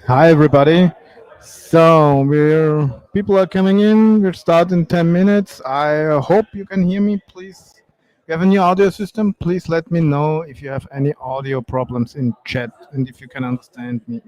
Hi, everybody. So we're people are coming in. We'll start in 10 minutes. I hope you can hear me. Please, you have a new audio system. Please let me know if you have any audio problems in chat and if you can understand me.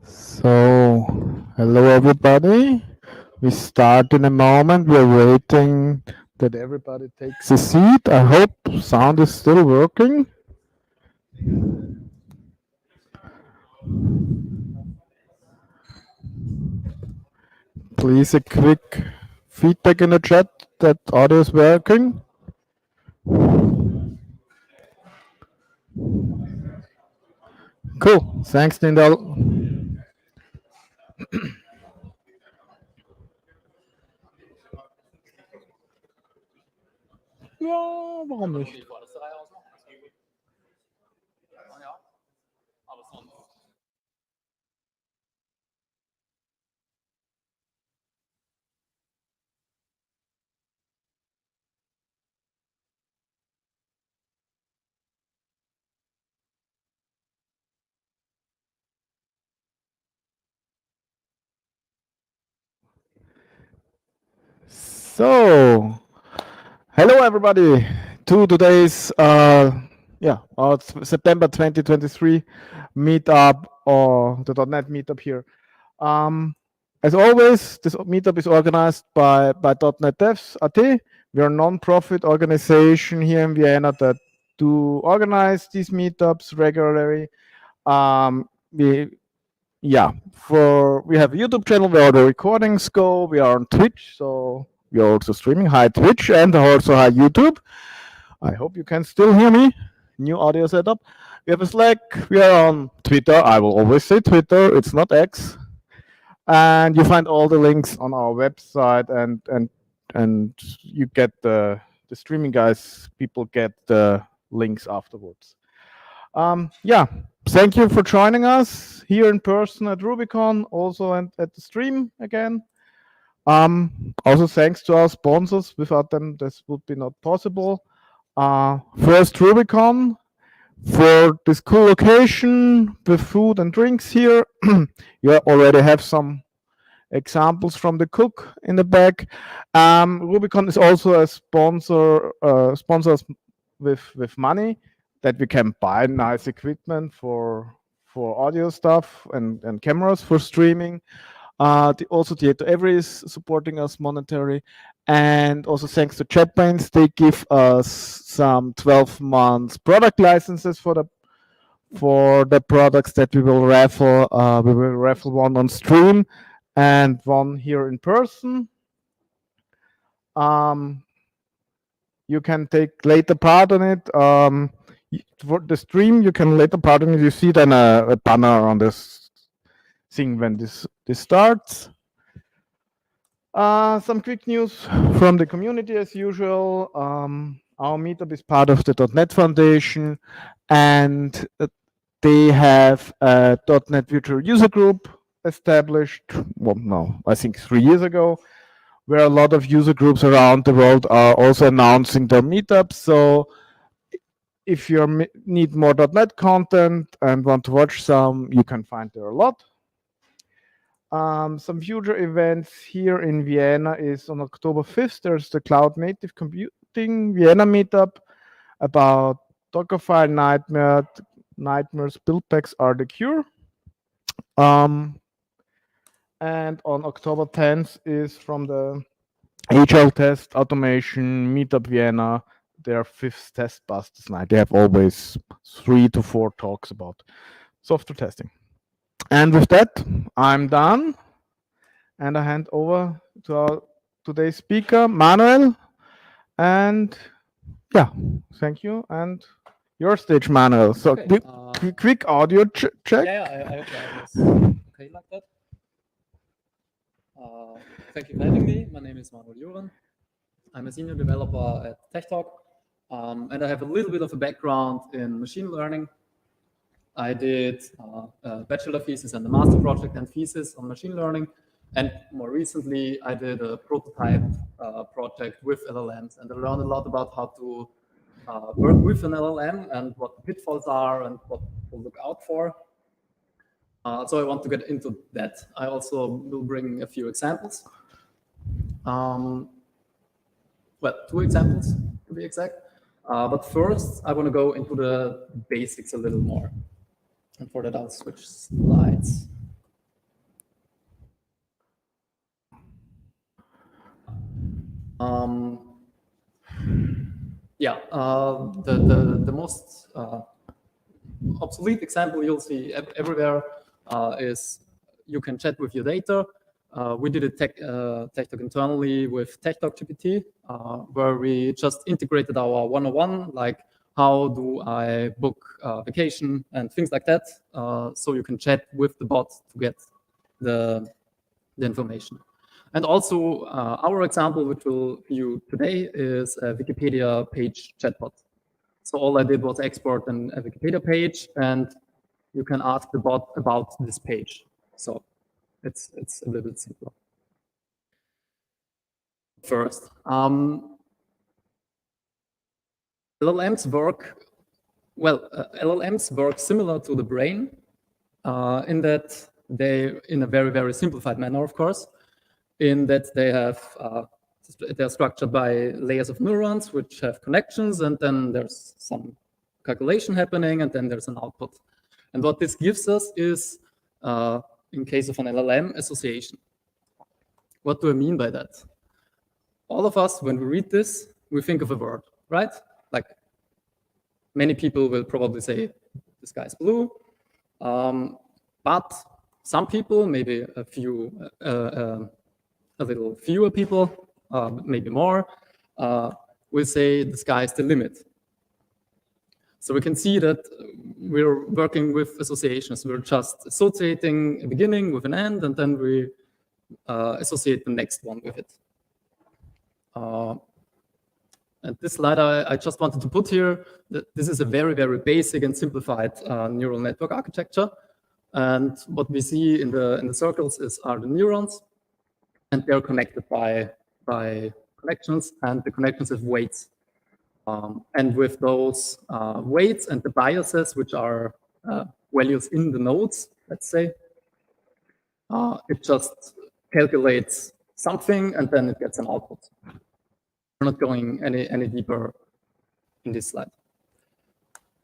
So, hello everybody. We start in a moment. We're waiting that everybody takes a seat. I hope sound is still working. Please a quick feedback in the chat that audio is working. Cool. Thanks, Tindal. Ja, warum nicht? So, hello everybody to today's September 2023 meetup or the .NET meetup here. As always, this meetup is organized by .NET Devs AT. We are a non-profit organization here in Vienna that do organize these meetups regularly. We have a YouTube channel where all the recordings go. We are on Twitch, so we are also streaming. Hi Twitch and also hi YouTube. I hope you can still hear me. New audio setup. We have a Slack. We are on Twitter. I will always say Twitter. It's not X. And you find all the links on our website, and you get the streaming guys. People get the links afterwards. Thank you for joining us here in person at Rubicon, also and at the stream again. Also thanks to our sponsors. Without them, this would be not possible. First Rubicon for this cool location with food and drinks here. You already have some examples from the cook in the back. Rubicon is also a sponsors with money that we can buy nice equipment for audio stuff and cameras for streaming. Also Theater Every is supporting us monetary, and also thanks to JetBrains, they give us some 12 months product licenses for the products that we will raffle. We will raffle one on stream and one here in person. You can take later part on it. For the stream, you can later part on it. You see then a banner on this thing when this starts. Some quick news from the community as usual. Our meetup is part of the .NET Foundation, and they have a .NET Virtual User Group established, well, no, I think 3 years ago, where a lot of user groups around the world are also announcing their meetups. So if you need more .NET content and want to watch some, you can find there a lot. Some future events here in Vienna is on October 5th. There's the Cloud Native Computing Vienna meetup about Dockerfile nightmares. Build packs are the cure. And on October 10th is from the Agile Test Automation Meetup Vienna, their 5th test busters night. They have always 3 to 4 talks about software testing. And with that, I'm done. And I hand over to our today's speaker, Manuel. And yeah, thank you. And your stage, Manuel. So okay, quick audio check. Yeah, I hope that was okay like that. Thank you for having me. My name is Manuel Juran. I'm a senior developer at TechTalk, and I have a little bit of a background in machine learning. I did a bachelor thesis and a master project and thesis on machine learning, and more recently I did a prototype project with LLMs, and I learned a lot about how to work with an LLM and what the pitfalls are and what to look out for. So I want to get into that. I also will bring a few examples. Well, 2 examples to be exact. But first, I want to go into the basics a little more. And for that, I'll switch slides. Yeah, the most obsolete example you'll see everywhere is you can chat with your data. We did a TechTalk internally with TechTalk GPT, where we just integrated our 101, like how do I book vacation and things like that. So you can chat with the bot to get the information. And also our example, which we'll view today, is a Wikipedia page chatbot. So all I did was export a Wikipedia page, and you can ask the bot about this page. So it's a little bit simpler. First, LLMs work well. LLMs work similar to the brain in that they, in a very, very simplified manner, of course, in that they have they're structured by layers of neurons which have connections, and then there's some calculation happening, and then there's an output. And what this gives us is, in case of an LLM, association. What do I mean by that? All of us, when we read this, we think of a word, right? Like many people will probably say, the sky is blue. But some people, maybe a few, a little fewer people, maybe more, will say the sky is the limit. So we can see that we're working with associations. We're just associating a beginning with an end, and then we associate the next one with it. And this slide I just wanted to put here, that this is a very, very basic and simplified neural network architecture. And what we see in the circles are the neurons, and they're connected by connections, and the connections have weights. And with those weights and the biases, which are values in the nodes, let's say, it just calculates something, and then it gets an output. We're not going any deeper in this slide.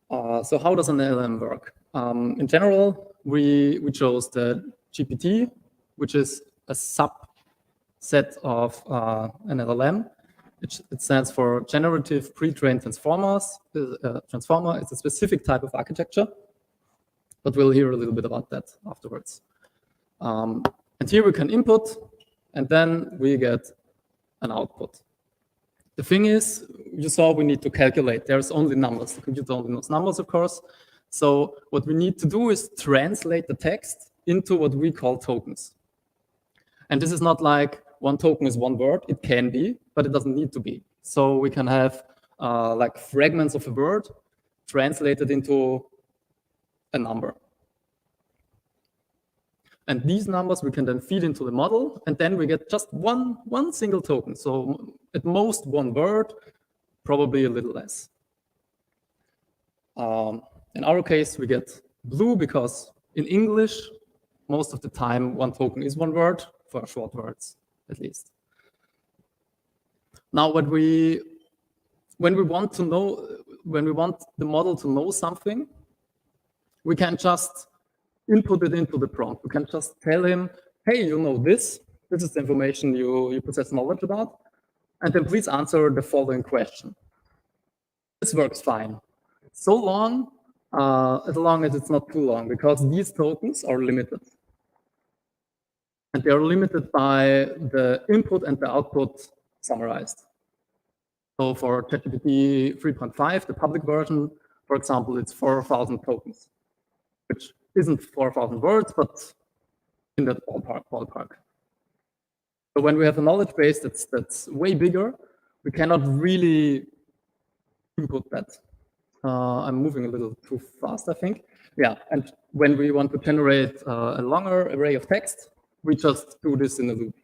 So how does an LLM work? In general, we chose the GPT, which is a subset of an LLM. It stands for Generative Pre-trained Transformers. Transformer is a specific type of architecture, but we'll hear a little bit about that afterwards. And here we can input, and then we get an output. The thing is, you saw we need to calculate. There's only numbers. The computer only knows numbers, of course. So what we need to do is translate the text into what we call tokens. And this is not like one token is one word. It can be, but it doesn't need to be. So we can have like fragments of a word translated into a number. And these numbers we can then feed into the model, and then we get just one single token. So at most one word, probably a little less. In our case, we get blue because in English, most of the time, one token is one word, for short words, at least. Now, when we want the model to know something, we can just input it into the prompt. We can just tell him, hey, you know this. This is the information you possess knowledge about. And then please answer the following question. This works fine. So long, as long as it's not too long, because these tokens are limited. And they are limited by the input and the output summarized. So for ChatGPT 3.5, the public version, for example, it's 4,000 tokens, which isn't 4,000 words, but in that ballpark. So when we have a knowledge base that's way bigger, we cannot really input that. I'm moving a little too fast, I think. Yeah, and when we want to generate a longer array of text, we just do this in a loop.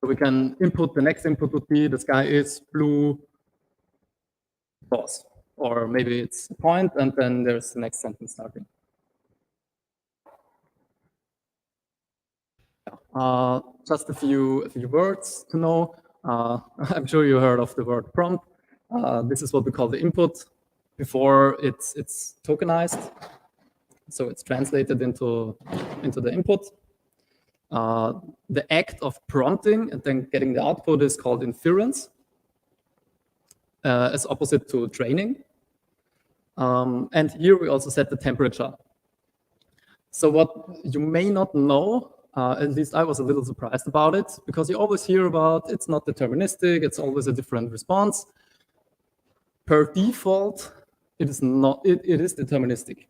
So we can input, the next input would be the sky is blue, pause. Or maybe it's a point, and then there's the next sentence starting. Just a few words to know. I'm sure you heard of the word prompt. This is what we call the input before it's tokenized. So it's translated into the input. The act of prompting and then getting the output is called inference, as opposite to training. And here we also set the temperature. So what you may not know, at least I was a little surprised about it, because you always hear about it's not deterministic, it's always a different response. Per default, it is not. It is deterministic.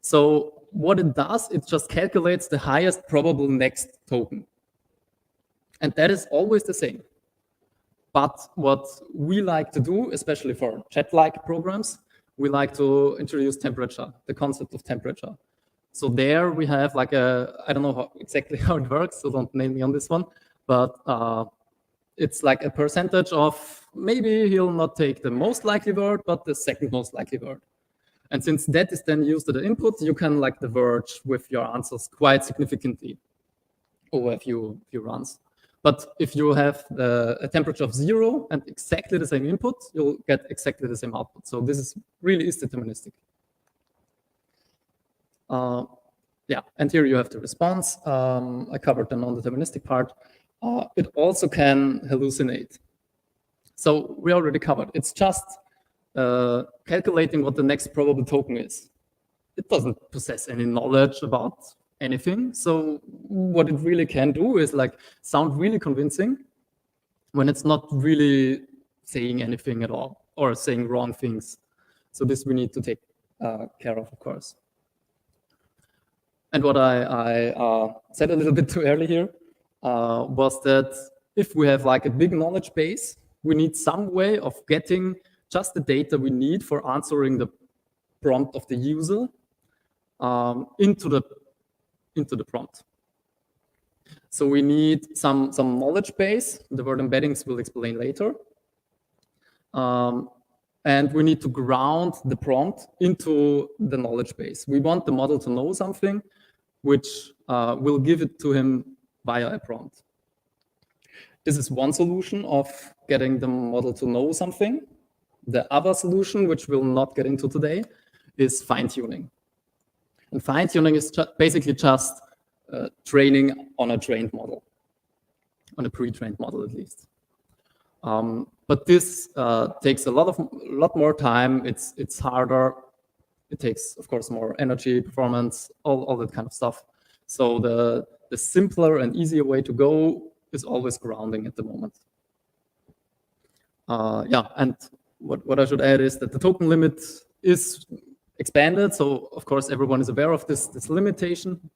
So what it does, it just calculates the highest probable next token. And that is always the same. But what we like to do, especially for chat-like programs, we like to introduce temperature, the concept of temperature. So there we have like I don't know exactly how it works, so don't nail me on this one, but it's like a percentage of maybe he'll not take the most likely word, but the second most likely word. And since that is then used as the input, you can like diverge with your answers quite significantly over a few runs. But if you have a temperature of 0 and exactly the same input, you'll get exactly the same output. So this really is deterministic. Yeah, and here you have the response. I covered the non-deterministic part. It also can hallucinate. So we already covered. It's just calculating what the next probable token is. It doesn't possess any knowledge about anything. So what it really can do is like sound really convincing when it's not really saying anything at all or saying wrong things. So this we need to take care of course. And what I said a little bit too early here was that if we have like a big knowledge base, we need some way of getting just the data we need for answering the prompt of the user into the prompt. So we need some knowledge base. The word embeddings we'll explain later. And we need to ground the prompt into the knowledge base. We want the model to know something, which will give it to him via a prompt. This is one solution of getting the model to know something. The other solution, which we'll not get into today, is fine-tuning. And fine-tuning is basically just training on a trained model, on a pre-trained model at least. But this takes a lot more time. It's harder. It takes, of course, more energy, performance, all that kind of stuff. So the simpler and easier way to go is always grounding at the moment. Yeah, and what I should add is that the token limit is expanded. So of course, everyone is aware of this limitation,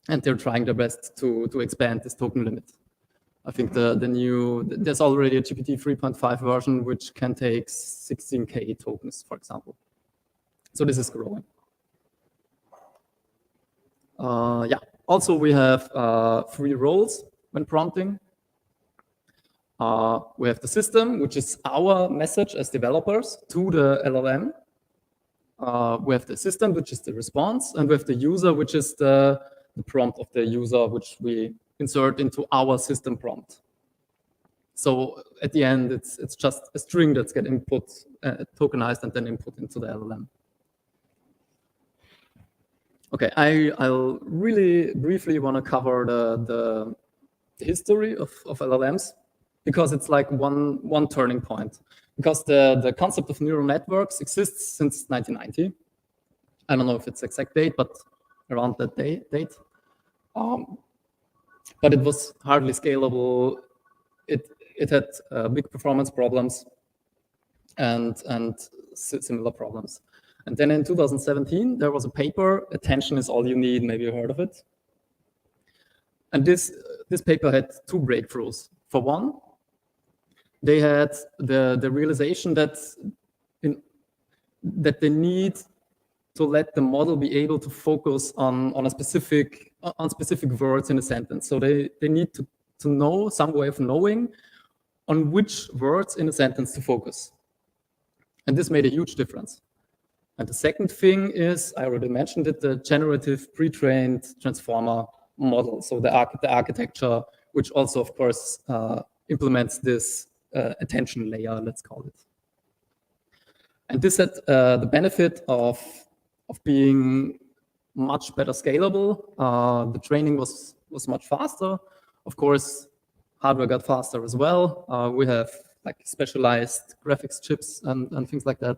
and they're trying their best to expand this token limit. I think there's already a GPT 3.5 version which can take 16K tokens, for example. So this is growing. Yeah. Also, we have 3 roles when prompting. We have the system, which is our message as developers to the LLM. We have the system, which is the response, and we have the user, which is the prompt of the user, which we insert into our system prompt. So at the end, it's just a string that's get input, tokenized, and then input into the LLM. Okay, I'll really briefly want to cover the history of LLMs, because it's like one turning point. Because the concept of neural networks exists since 1990. I don't know if it's exact date, but around that date. But it was hardly scalable. It had big performance problems and similar problems. And then in 2017, there was a paper, Attention is All You Need, maybe you heard of it. And this paper had 2 breakthroughs. For one, they had the realization that they need to let the model be able to focus on specific words in a sentence. So they need to know some way of knowing on which words in a sentence to focus. And this made a huge difference. And the second thing is, I already mentioned it, the generative pre-trained transformer model. So the architecture, which also, of course, implements this attention layer, let's call it. And this had the benefit of being much better scalable. The training was much faster. Of course, hardware got faster as well. We have like specialized graphics chips and things like that.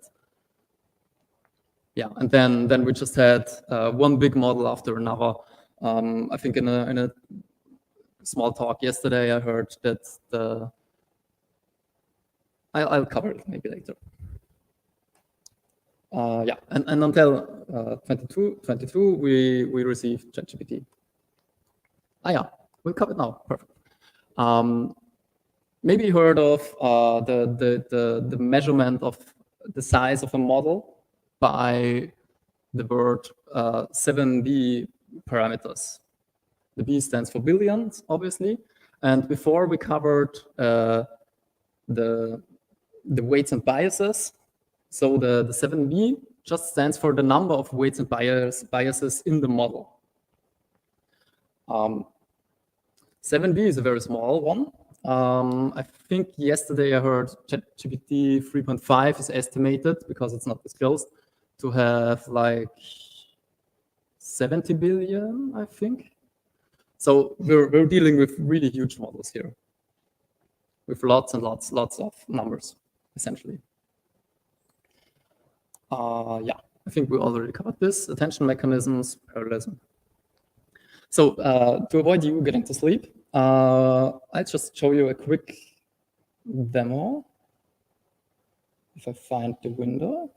Yeah, and then we just had one big model after another. I think in a small talk yesterday, I heard that I'll cover it maybe later. Yeah, and until 22, we received ChatGPT. Yeah, we'll cover it now. Perfect. Maybe you heard of the measurement of the size of a model by the word 7B parameters. The B stands for billions, obviously. And before we covered the weights and biases. So the 7B just stands for the number of weights and biases in the model. 7B is a very small one. I think yesterday I heard ChatGPT 3.5 is estimated, because it's not disclosed, to have like 70 billion, I think. So we're dealing with really huge models here, with lots and lots of numbers, essentially. Yeah, I think we already covered this. Attention mechanisms, parallelism. So to avoid you getting to sleep, I'll just show you a quick demo. If I find the window.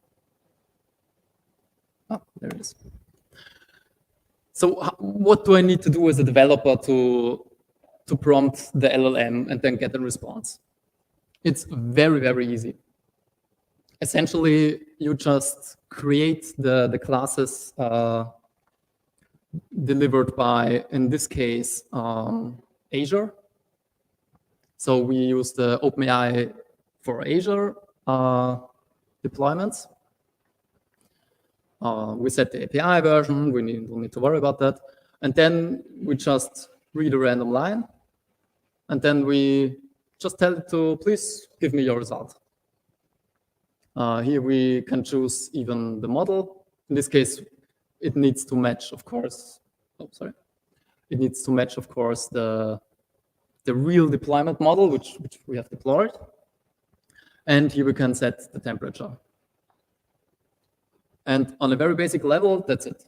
Oh, there it is. So what do I need to do as a developer to prompt the LLM and then get a response? It's very, very easy. Essentially, you just create the classes delivered by, in this case, Azure. So we use the OpenAI for Azure deployments. We set the API version. We don't need to worry about that. And then we just read a random line. And then we just tell it to, please give me your result. Here we can choose even the model. In this case, it needs to match, of course. Oh, sorry. It needs to match, of course, the real deployment model, which we have deployed. And here we can set the temperature. And on a very basic level, that's it.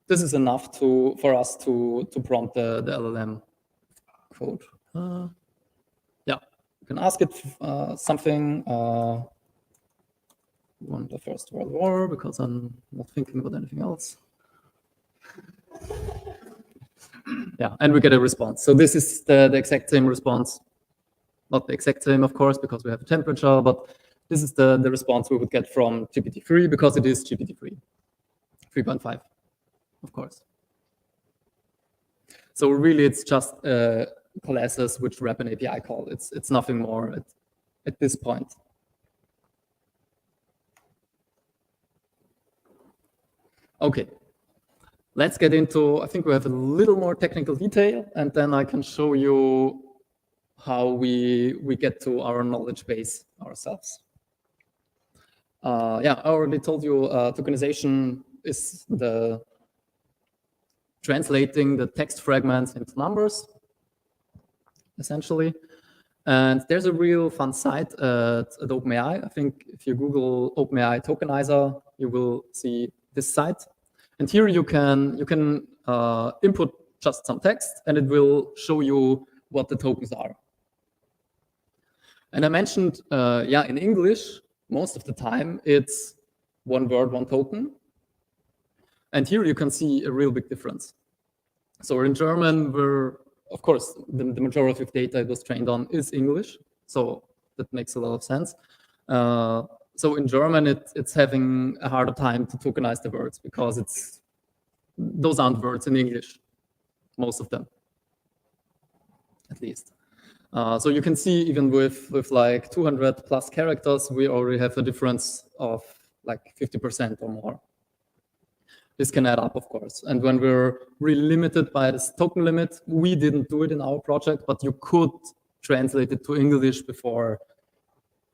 This is enough for us to prompt the LLM code. Yeah, you can ask it something. Won the First World War, because I'm not thinking about anything else. Yeah, and we get a response. So this is the exact same response. Not the exact same, of course, because we have a temperature, but this is the response we would get from GPT-3, because it is GPT-3, 3.5, of course. So really, it's just classes which wrap an API call. It's nothing more at this point. Okay, let's get into, I think we have a little more technical detail, and then I can show you how we get to our knowledge base ourselves. Yeah, I already told you tokenization is the translating the text fragments into numbers, essentially. And there's a real fun site at OpenAI. I think if you Google OpenAI tokenizer, you will see this site. And here you can input just some text, and it will show you what the tokens are. And I mentioned, yeah, in English, most of the time, it's one word, one token. And here you can see a real big difference. So in German, of course, the majority of data it was trained on is English. So that makes a lot of sense. So in German, it's having a harder time to tokenize the words, because those aren't words in English, most of them, at least. So you can see even with like 200 plus characters, we already have a difference of like 50% or more. This can add up, of course. And when we're really limited by this token limit, we didn't do it in our project, but you could translate it to English before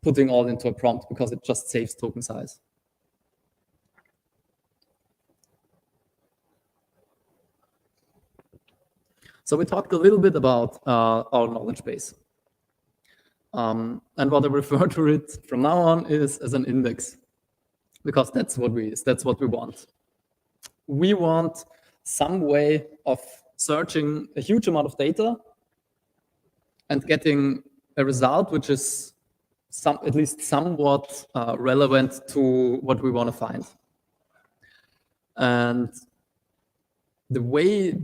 putting all into a prompt, because it just saves token size. So we talked a little bit about our knowledge base. And what I refer to it from now on is as an index, because that's what we want. We want some way of searching a huge amount of data and getting a result which is at least somewhat relevant to what we want to find. And the way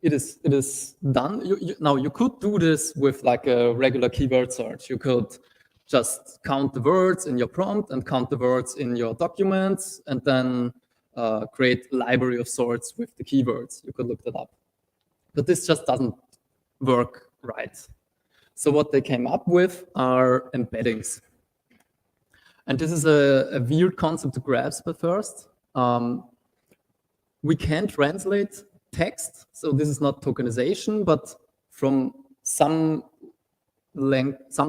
it is done, now you could do this with like a regular keyword search. You could just count the words in your prompt and count the words in your documents, and then create a library of sorts with the keywords. You could look that up. But this just doesn't work right. So what they came up with are embeddings. And this is a weird concept to grasp at first. We can translate text, so this is not tokenization, but from some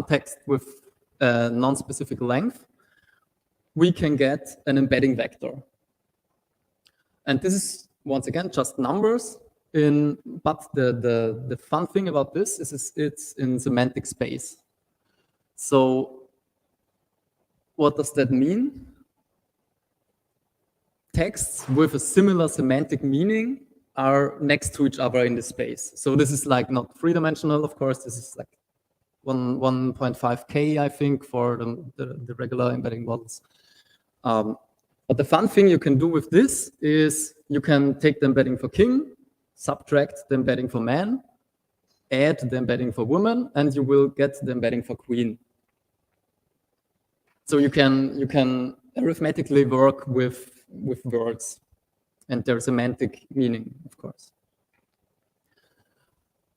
text with a non-specific length, we can get an embedding vector. And this is, once again, just numbers, but the fun thing about this is it's in semantic space. So what does that mean? Texts with a similar semantic meaning are next to each other in the space. So this is like not three-dimensional, of course. This is like 1.5K, I think, for the regular embedding models. But the fun thing you can do with this is you can take the embedding for king, subtract the embedding for man, add the embedding for woman, and you will get the embedding for queen. So you can arithmetically work with words and their semantic meaning, of course.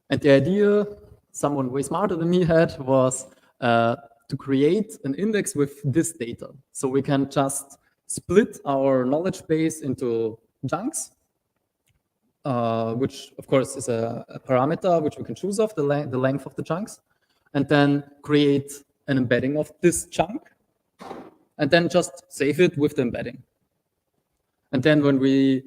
And the idea someone way smarter than me had was to create an index with this data. So we can just split our knowledge base into chunks, which of course is a parameter which we can choose of, the length of the chunks, and then create an embedding of this chunk, and then just save it with the embedding. And then when we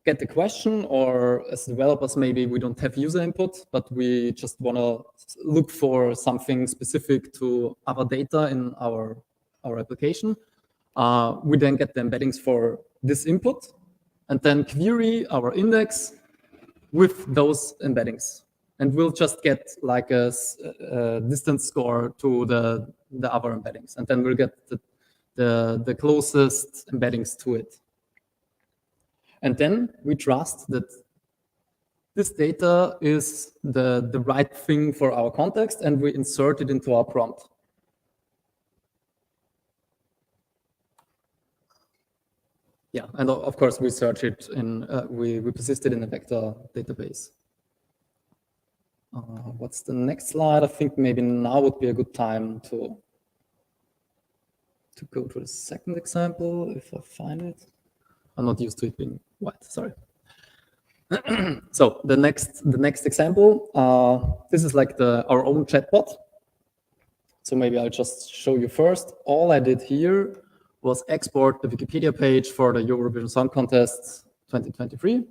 get the question, or as developers, maybe we don't have user input, but we just want to look for something specific to other data in our application, we then get the embeddings for this input, and then query our index with those embeddings. And we'll just get like a distance score to the other embeddings, and then we'll get the closest embeddings to it. And then we trust that this data is the right thing for our context, and we insert it into our prompt. Yeah, and of course we search it in, we persist it in a vector database. What's the next slide? I think maybe now would be a good time to go to the second example, if I find it. I'm not used to it being white, sorry. So the next example, this is like our own chatbot. So maybe I'll just show you first. All I did here was export the Wikipedia page for the Eurovision Song Contest 2023.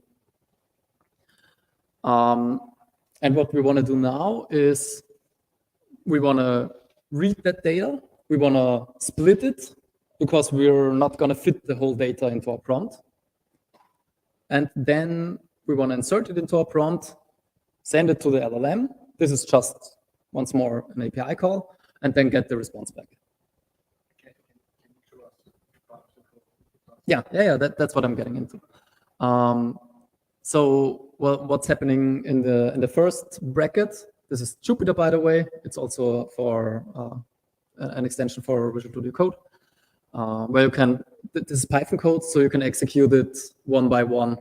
And what we want to do now is we want to read that data. We want to split it because we're not going to fit the whole data into our prompt. And then we want to insert it into our prompt, send it to the LLM. This is just, once more, an API call, and then get the response back. Yeah, that's what I'm getting into. So what's happening in the first bracket? This is Jupyter, by the way. It's also for an extension for Visual Studio Code, where you can. This is Python code, so you can execute it one by one.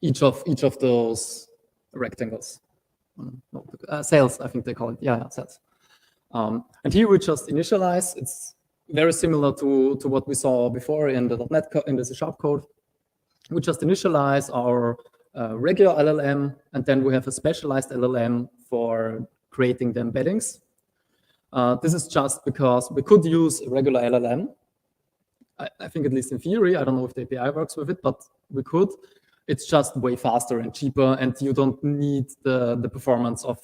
Each of those rectangles, cells, I think they call it. Yeah, cells. And here we just initialize. It's very similar to what we saw before in the .NET in the C# code. We just initialize our regular LLM, and then we have a specialized LLM for creating the embeddings. This is just because we could use a regular LLM. I think at least in theory, I don't know if the API works with it, but we could. It's just way faster and cheaper, and you don't need the performance of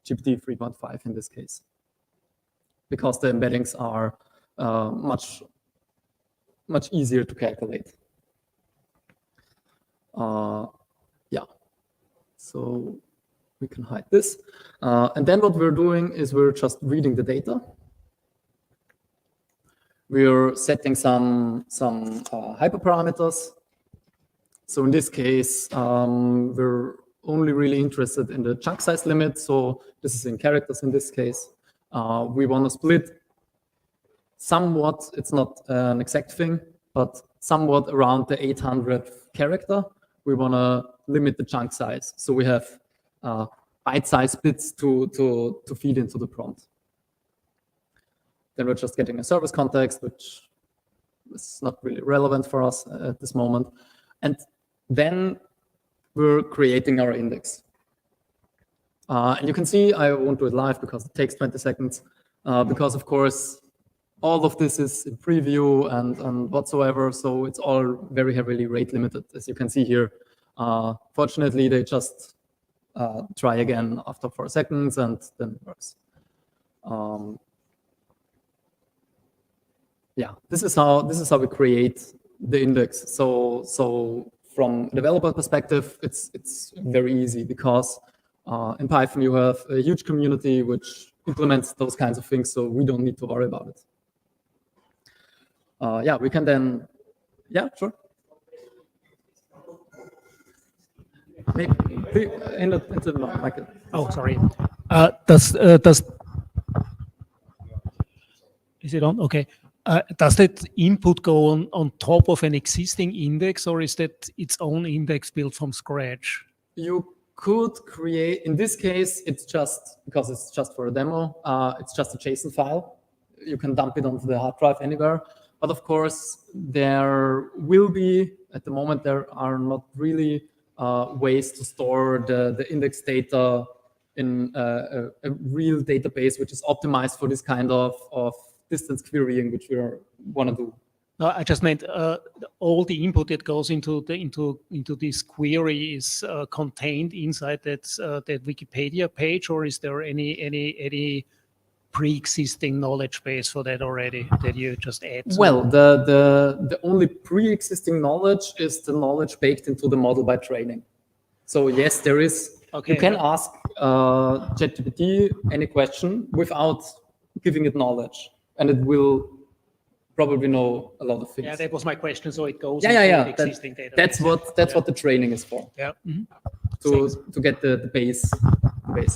GPT 3.5 in this case, because the embeddings are much easier to calculate. Yeah, so we can hide this. And then what we're doing is we're just reading the data. We're setting some hyperparameters. So in this case, we're only really interested in the chunk size limit. So this is in characters in this case. We want to split somewhat, it's not an exact thing, but somewhat around the 800th character. We want to limit the chunk size. So we have bite-size bits to feed into the prompt. Then we're just getting a service context, which is not really relevant for us at this moment. And then we're creating our index. And you can see, I won't do it live because it takes 20 seconds, because of course, all of this is in preview and whatsoever, so it's all very heavily rate limited, as you can see here. Fortunately, they just try again after 4 seconds and then it works. Yeah, this is how we create the index. So from a developer perspective, it's very easy because in Python you have a huge community which implements those kinds of things, so we don't need to worry about it. Yeah, we can then, yeah, sure. Maybe into the mic. Oh, sorry. Is it on? Okay. Does that input go on top of an existing index, or is that its own index built from scratch? You could create, in this case, it's just, because it's just for a demo, it's just a JSON file. You can dump it onto the hard drive anywhere. But of course, there will be, at the moment, there are not really ways to store the index data in a real database, which is optimized for this kind of distance querying, which we want to do. No, I just meant all the input that goes into this query is contained inside that Wikipedia page, or is there any pre-existing knowledge base for that already that you just add? Well, the only pre-existing knowledge is the knowledge baked into the model by training. So yes, there is. Okay, you can ask ChatGPT any question without giving it knowledge, and it will probably know a lot of things. Yeah, that was my question. So it goes into the existing data. That's what the training is for. Yeah. Mm-hmm. To get the base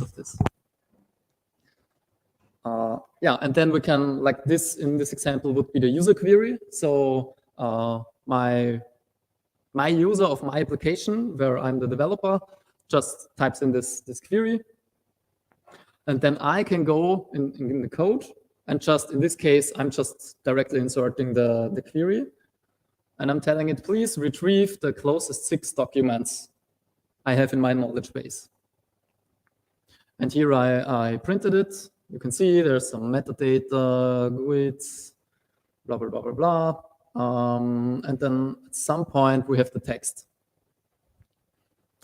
of this. Yeah, and then we can, like this, in this example would be the user query. So my user of my application, where I'm the developer, just types in this query. And then I can go in the code and just, in this case, I'm just directly inserting the query. And I'm telling it, please retrieve the closest 6 documents I have in my knowledge base. And here I printed it. You can see there's some metadata, GUIDs, blah, blah, blah, blah, blah. And then at some point we have the text.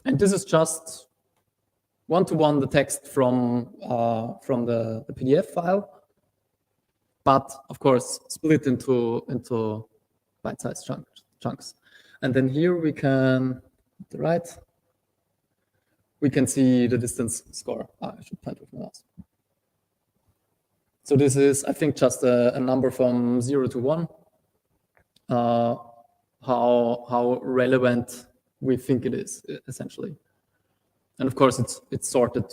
And this is just one-to-one the text from the PDF file, but of course split into bite-sized chunks. And then here we can, to the right, we can see the distance score. I should point with my mouse. So this is, I think, just a number from 0 to 1. How relevant we think it is, essentially. And of course, it's sorted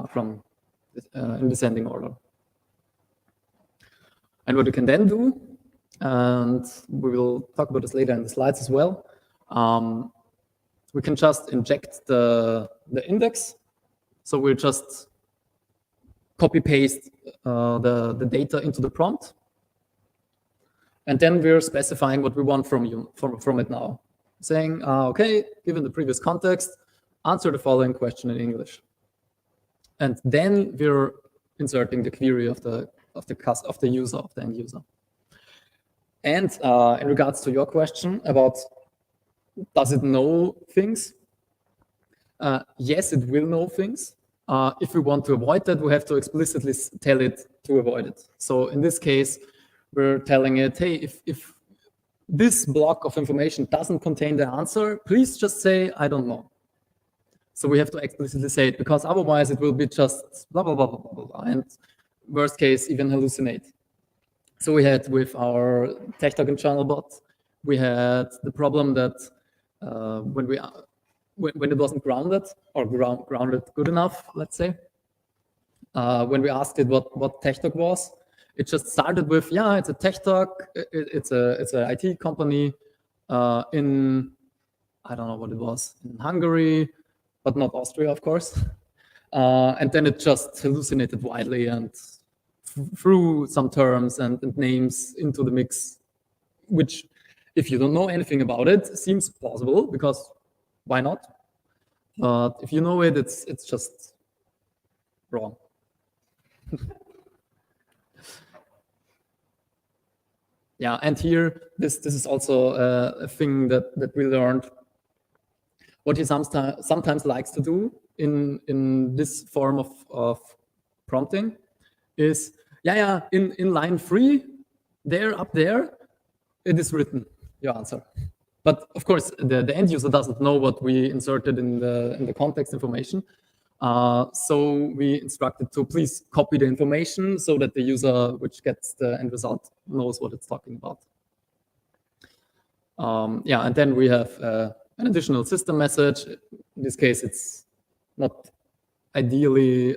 from in descending order. And what you can then do, and we will talk about this later in the slides as well, we can just inject the index. So we'll just copy paste the data into the prompt. And then we're specifying what we want from it now. Saying, okay, given the previous context, answer the following question in English. And then we're inserting the query of the user, of the end user. And in regards to your question about does it know things? Yes, it will know things. If we want to avoid that, we have to explicitly tell it to avoid it. So in this case, we're telling it, hey, if this block of information doesn't contain the answer, please just say, I don't know. So we have to explicitly say it, because otherwise it will be just blah, blah, blah, blah, blah, blah, and worst case, even hallucinate. So we had with our TechTalk and channel bot, we had the problem that when it wasn't grounded or grounded good enough, let's say, when we asked it what TechTalk was, it just started with, yeah, it's a TechTalk, it's an IT company in, I don't know what it was, in Hungary, but not Austria, of course. And then it just hallucinated widely and threw some terms and names into the mix, which, if you don't know anything about it, seems plausible, because why not? But if you know it, it's just wrong. Yeah, and here, this is also a thing that we learned. What he sometimes likes to do in this form of prompting is, yeah, in line 3, up there, it is written, your answer. But of course, the end user doesn't know what we inserted in the context information. So we instructed to please copy the information so that the user which gets the end result knows what it's talking about. Yeah, and then we have an additional system message. In this case, it's not ideally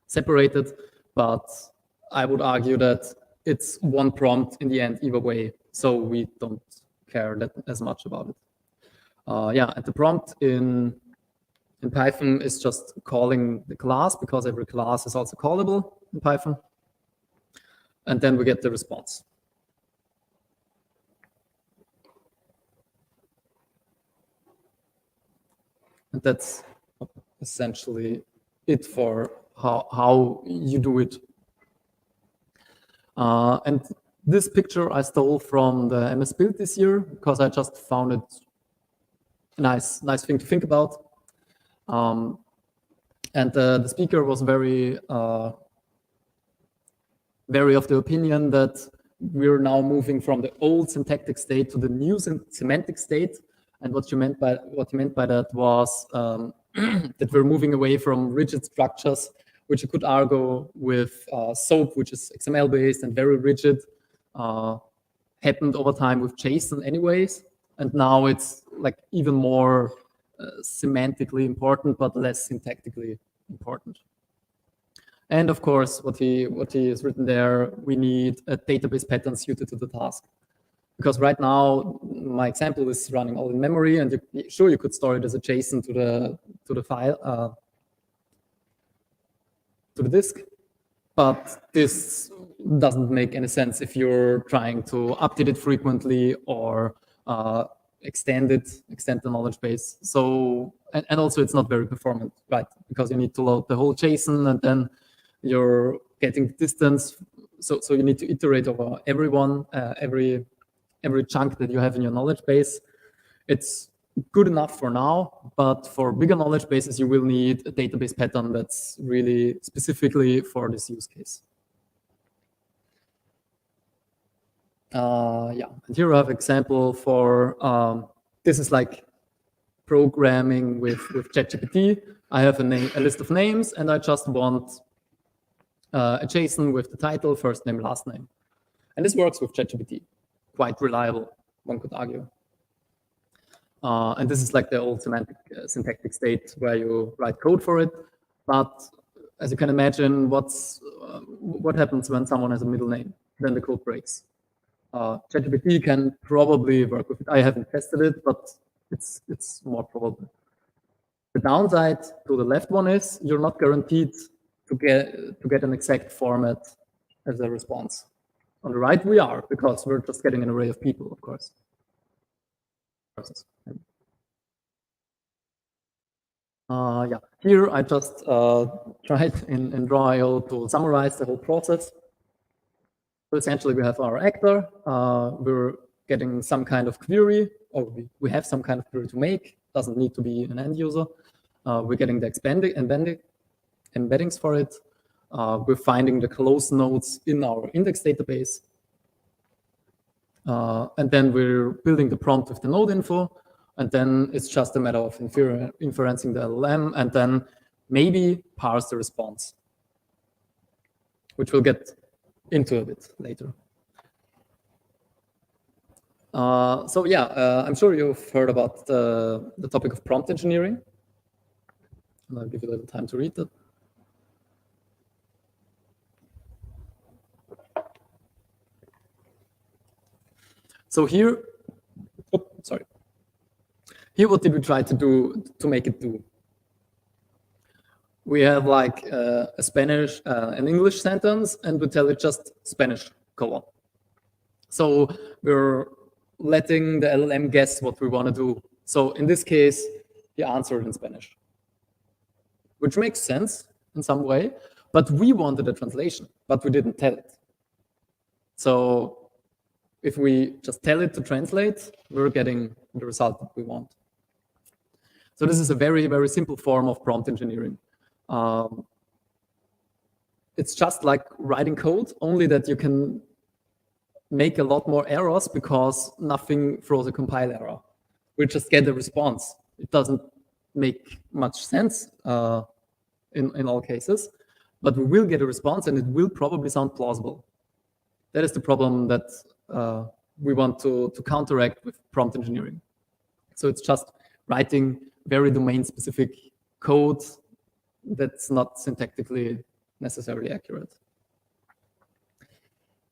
separated, but I would argue that it's one prompt in the end either way, so we don't care that as much about it. Yeah, and the prompt in Python is just calling the class, because every class is also callable in Python. And then we get the response. And that's essentially it for how you do it. And this picture I stole from the MS Build this year, because I just found it a nice thing to think about. And the speaker was very of the opinion that we're now moving from the old syntactic state to the new semantic state. And what he meant by that was that we're moving away from rigid structures, which you could argue with SOAP, which is XML based and very rigid, happened over time with JSON anyways. And now it's like even more semantically important, but less syntactically important. And of course, what he has written there, we need a database pattern suited to the task. Because right now, my example is running all in memory, and sure, you could store it as a JSON to the file, to the disk. But this doesn't make any sense if you're trying to update it frequently or extend the knowledge base. So, and also it's not very performant, right? Because you need to load the whole JSON, and then you're getting distance. So you need to iterate over every chunk that you have in your knowledge base. It's good enough for now, but for bigger knowledge bases, you will need a database pattern that's really specifically for this use case. Yeah, and here I have example for, this is like programming with ChatGPT. I have a list of names, and I just want a JSON with the title, first name, last name. And this works with ChatGPT. Quite reliable, one could argue. And this is like the old syntactic state where you write code for it. But as you can imagine, what happens when someone has a middle name? Then the code breaks. ChatGPT can probably work with it. I haven't tested it, but it's more probable. The downside to the left one is you're not guaranteed to get an exact format as a response. On the right, we are, because we're just getting an array of people, of course. Yeah, here I just tried in Draw.io to summarize the whole process. So essentially, we have our actor. We're getting some kind of query, or we have some kind of query to make. Doesn't need to be an end user. We're getting the embeddings for it. We're finding the close nodes in our index database. And then we're building the prompt with the node info. And then it's just a matter of inferencing the LLM and then maybe parse the response, which we'll get into a bit later. So yeah, I'm sure you've heard about the topic of prompt engineering. And I'll give you a little time to read that. So here, Here, what did we try to do to make it do? We have like a Spanish, an English sentence, and we tell it just Spanish, colon. So we're letting the LLM guess what we want to do. So in this case, he answered in Spanish, which makes sense in some way, but we wanted a translation, but we didn't tell it. So if we just tell it to translate, we're getting the result that we want. So this is a very, very simple form of prompt engineering. It's just like writing code, only that you can make a lot more errors because nothing throws a compile error. We just get a response. It doesn't make much sense in all cases, but we will get a response and it will probably sound plausible. That is the problem that we want to counteract with prompt engineering. So it's just writing very domain-specific code that's not syntactically necessarily accurate.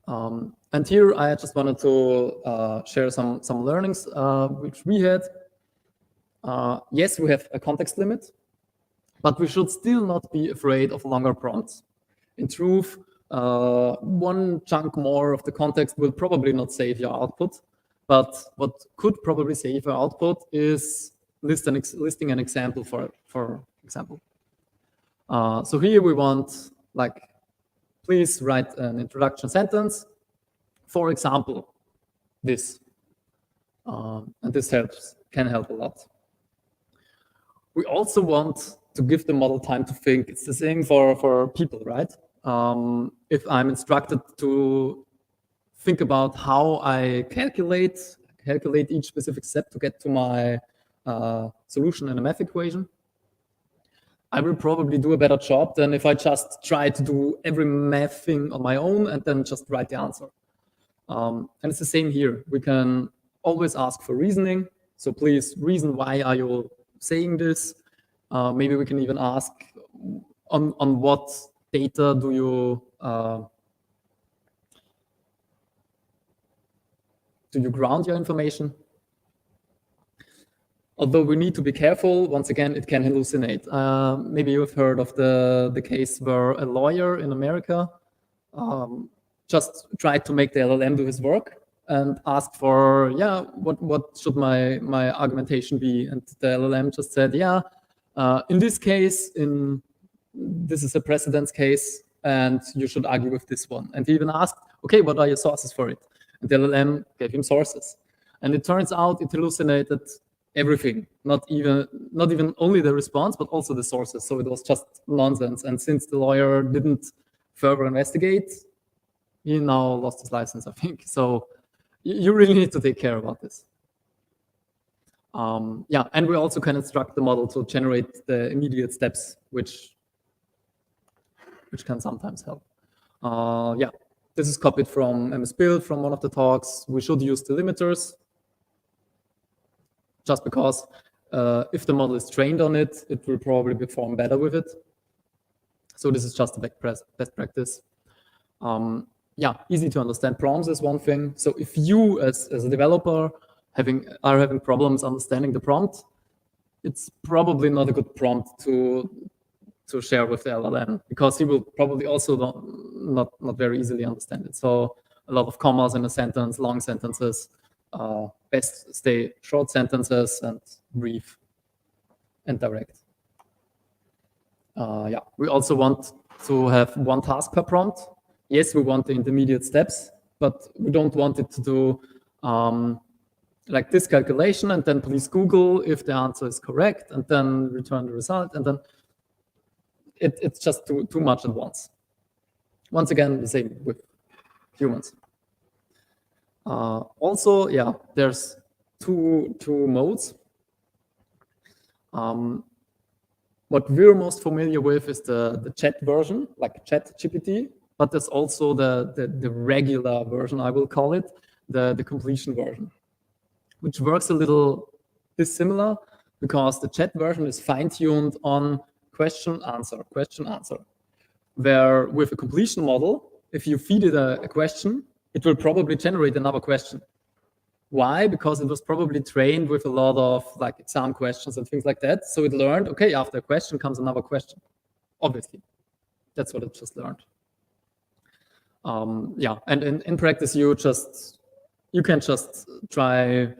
And here I just wanted to share some learnings which we had. Yes, we have a context limit, but we should still not be afraid of longer prompts. In truth, one chunk more of the context will probably not save your output, but what could probably save your output is listing an example for example. So here we want, like, please write an introduction sentence. For example, this. And this can help a lot. We also want to give the model time to think. It's the same for people, right? If I'm instructed to think about how I calculate each specific step to get to my solution in a math equation, I will probably do a better job than if I just try to do every math thing on my own and then just write the answer. And it's the same here. We can always ask for reasoning. So please reason, why are you saying this? Maybe we can even ask on what data do you ground your information? Although we need to be careful, once again, it can hallucinate. Maybe you've heard of the case where a lawyer in America just tried to make the LLM do his work and asked for, yeah, what should my argumentation be? And the LLM just said, yeah, in this case, this is a precedence case, and you should argue with this one. And he even asked, okay, what are your sources for it? And the LLM gave him sources. And it turns out it hallucinated everything, not even only the response, but also the sources. So it was just nonsense. And since the lawyer didn't further investigate, he now lost his license, I think. So you really need to take care about this. Yeah, and we also can instruct the model to generate the immediate steps, which can sometimes help. Yeah, this is copied from MS Build, from one of the talks. We should use delimiters, just because if the model is trained on it, it will probably perform better with it. So this is just a best practice. Yeah, easy to understand prompts is one thing. So if you, as a developer, are having problems understanding the prompt, it's probably not a good prompt to share with the LLM, because he will probably also not very easily understand it. So a lot of commas in a sentence, long sentences, best stay short sentences and brief and direct. Yeah, we also want to have one task per prompt. Yes, we want the intermediate steps, but we don't want it to do like this calculation, and then please Google if the answer is correct, and then return the result, and then it's just too much at once. Once again, the same with humans. Also, yeah, there's two modes. What we're most familiar with is the chat version, like ChatGPT, but there's also the regular version, I will call it, the completion version, which works a little dissimilar because the chat version is fine-tuned on question, answer, where with a completion model, if you feed it a question, it will probably generate another question. Why? Because it was probably trained with a lot of like exam questions and things like that. So it learned, okay, after a question comes another question. Obviously, that's what it just learned. Yeah, and in practice, you can just try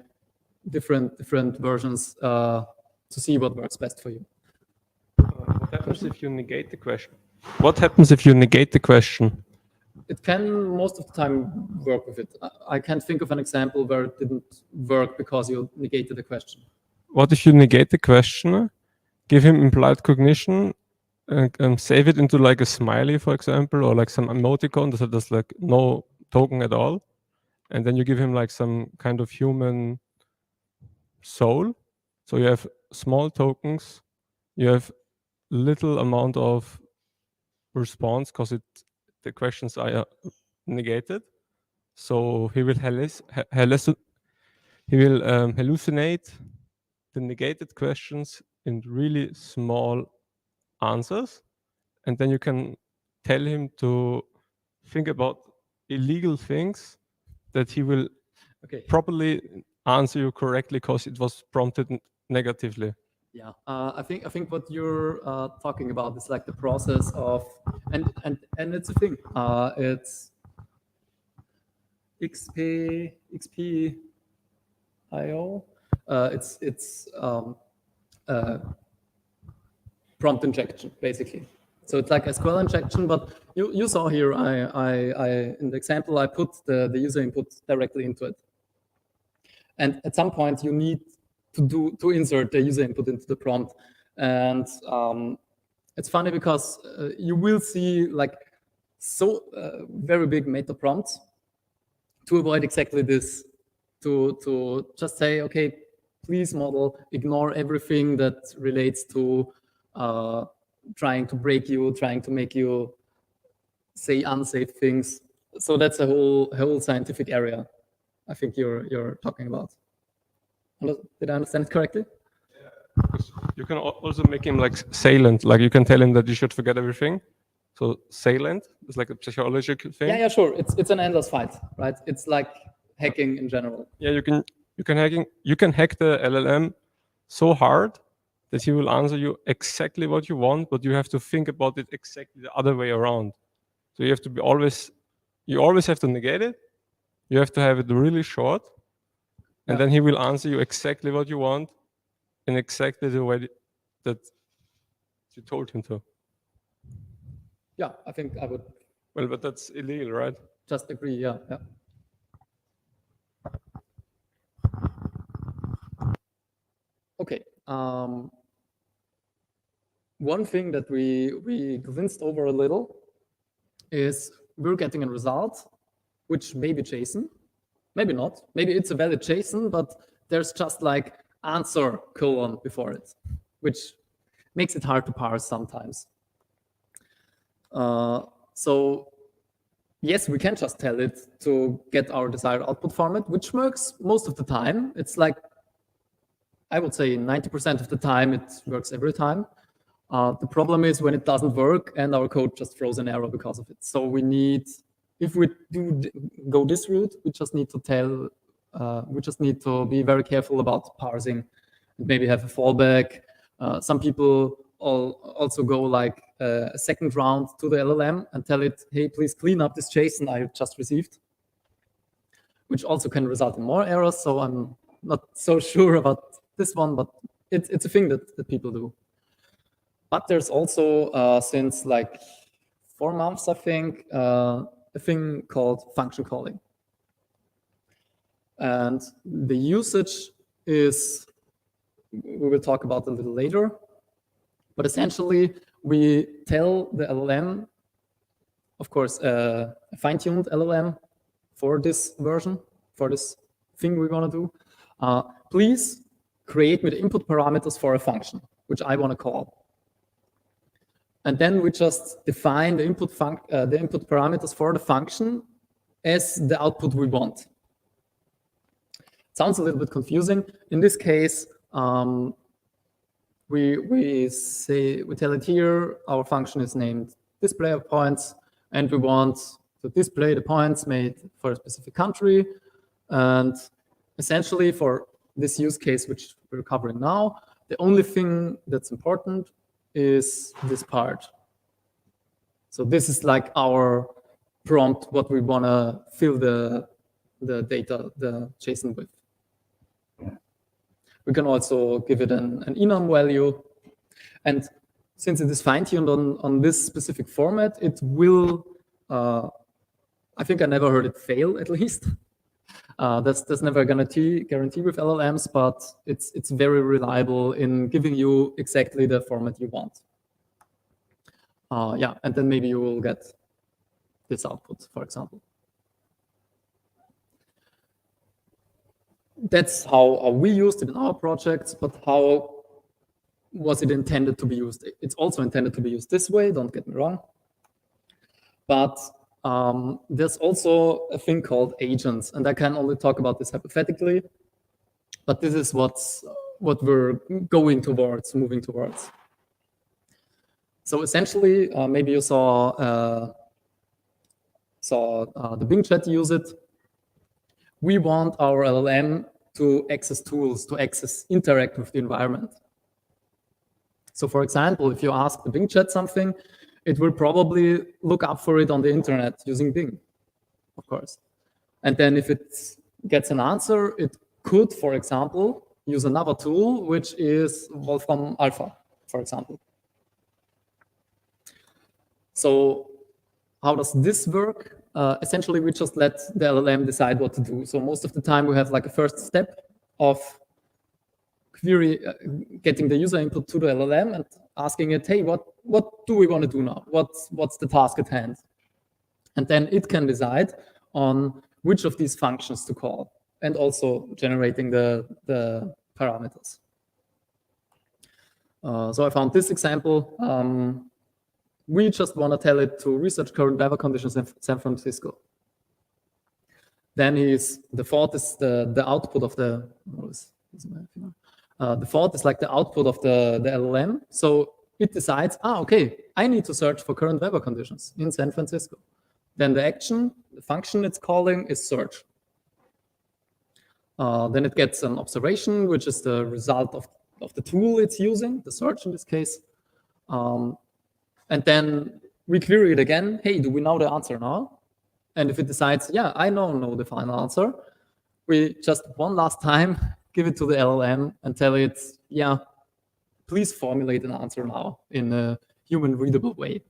different versions to see what works best for you. What happens if you negate the question? What happens if you negate the question? It can most of the time work with it. I can't think of an example where it didn't work because you negated the question. What if you negate the question, give him implied cognition, and save it into like a smiley, for example, or like some emoticon that has like no token at all, and then you give him like some kind of human soul. So you have small tokens, you have little amount of response because the questions are negated. So he will hallucinate the negated questions in really small answers, and then you can tell him to think about illegal things that he will properly answer you correctly because it was prompted negatively. Yeah, I think what you're talking about is like the process of, and it's a thing. It's XP.io. It's prompt injection basically. So it's like SQL injection, but you saw here, I in the example I put the user input directly into it, and at some point you need to insert the user input into the prompt, and it's funny because you will see like very big meta prompts to avoid exactly this, to just say, okay, please model, ignore everything that relates to trying to break you, trying to make you say unsafe things. So that's a whole scientific area I think you're talking about. Did I understand it correctly? You can also make him like silent, like you can tell him that you should forget everything. So silent is like a psychological thing. Yeah, sure. It's an endless fight, right? It's like hacking in general. Yeah, you can hack the LLM so hard that he will answer you exactly what you want, but you have to think about it exactly the other way around. So you have to you always have to negate it. You have to have it really short, and then he will answer you exactly what you want in exactly the way that you told him to. Yeah, I think I would. Well, but that's illegal, right? Just agree, yeah. Okay. One thing that we glanced over a little is we're getting a result, which may be JSON, maybe not. Maybe it's a valid JSON, but there's just like answer : before it, which makes it hard to parse sometimes. So yes, we can just tell it to get our desired output format, which works most of the time. It's like, I would say 90% of the time, it works every time. The problem is when it doesn't work and our code just throws an error because of it. So we need, if we do go this route, we just need to be very careful about parsing and maybe have a fallback. Some people also go like a second round to the LLM and tell it, hey, please clean up this JSON I just received, which also can result in more errors. So I'm not so sure about this one, but it's a thing that people do. But there's also, since like 4 months, I think, a thing called function calling. And the usage is, we will talk about a little later. But essentially, we tell the LLM, of course, a fine-tuned LLM for this version, for this thing we want to do, please create me the input parameters for a function, which I want to call. And then we just define the input parameters for the function as the output we want. Sounds a little bit confusing. In this case, we tell it here, our function is named display of points, and we want to display the points made for a specific country. And essentially for this use case, which we're covering now, the only thing that's important is this part. So this is like our prompt, what we want to fill the data, the JSON with. We can also give it an enum value. And since it is fine-tuned on this specific format, it will, I think I never heard it fail, at least. That's never a guarantee with LLMs, but it's very reliable in giving you exactly the format you want. Yeah, and then maybe you will get this output, for example. That's how we used it in our projects, but how was it intended to be used? It's also intended to be used this way, don't get me wrong. But there's also a thing called agents, and I can only talk about this hypothetically, but this is what we're going towards, moving towards. So essentially, maybe you saw the Bing chat use it. We want our LLM to access tools, to interact with the environment. So for example, if you ask the Bing chat something, it will probably look up for it on the internet using Bing, of course. And then if it gets an answer, it could, for example, use another tool, which is Wolfram Alpha, for example. So how does this work? Essentially, we just let the LLM decide what to do. So most of the time, we have like a first step of query, getting the user input to the LLM and asking it, hey, what do we want to do now? What's the task at hand? And then it can decide on which of these functions to call, and also generating the parameters. So I found this example. We just want to tell it to research current weather conditions in San Francisco. Then the thought is the output of the thought is like the output of the LLM. So it decides, okay, I need to search for current weather conditions in San Francisco. Then the action, the function it's calling is search. Then it gets an observation, which is the result of the tool it's using, the search in this case. And then we query it again. Hey, do we know the answer now? And if it decides, yeah, I know the final answer, we just one last time give it to the LLM and tell it, yeah, please formulate an answer now in a human readable way.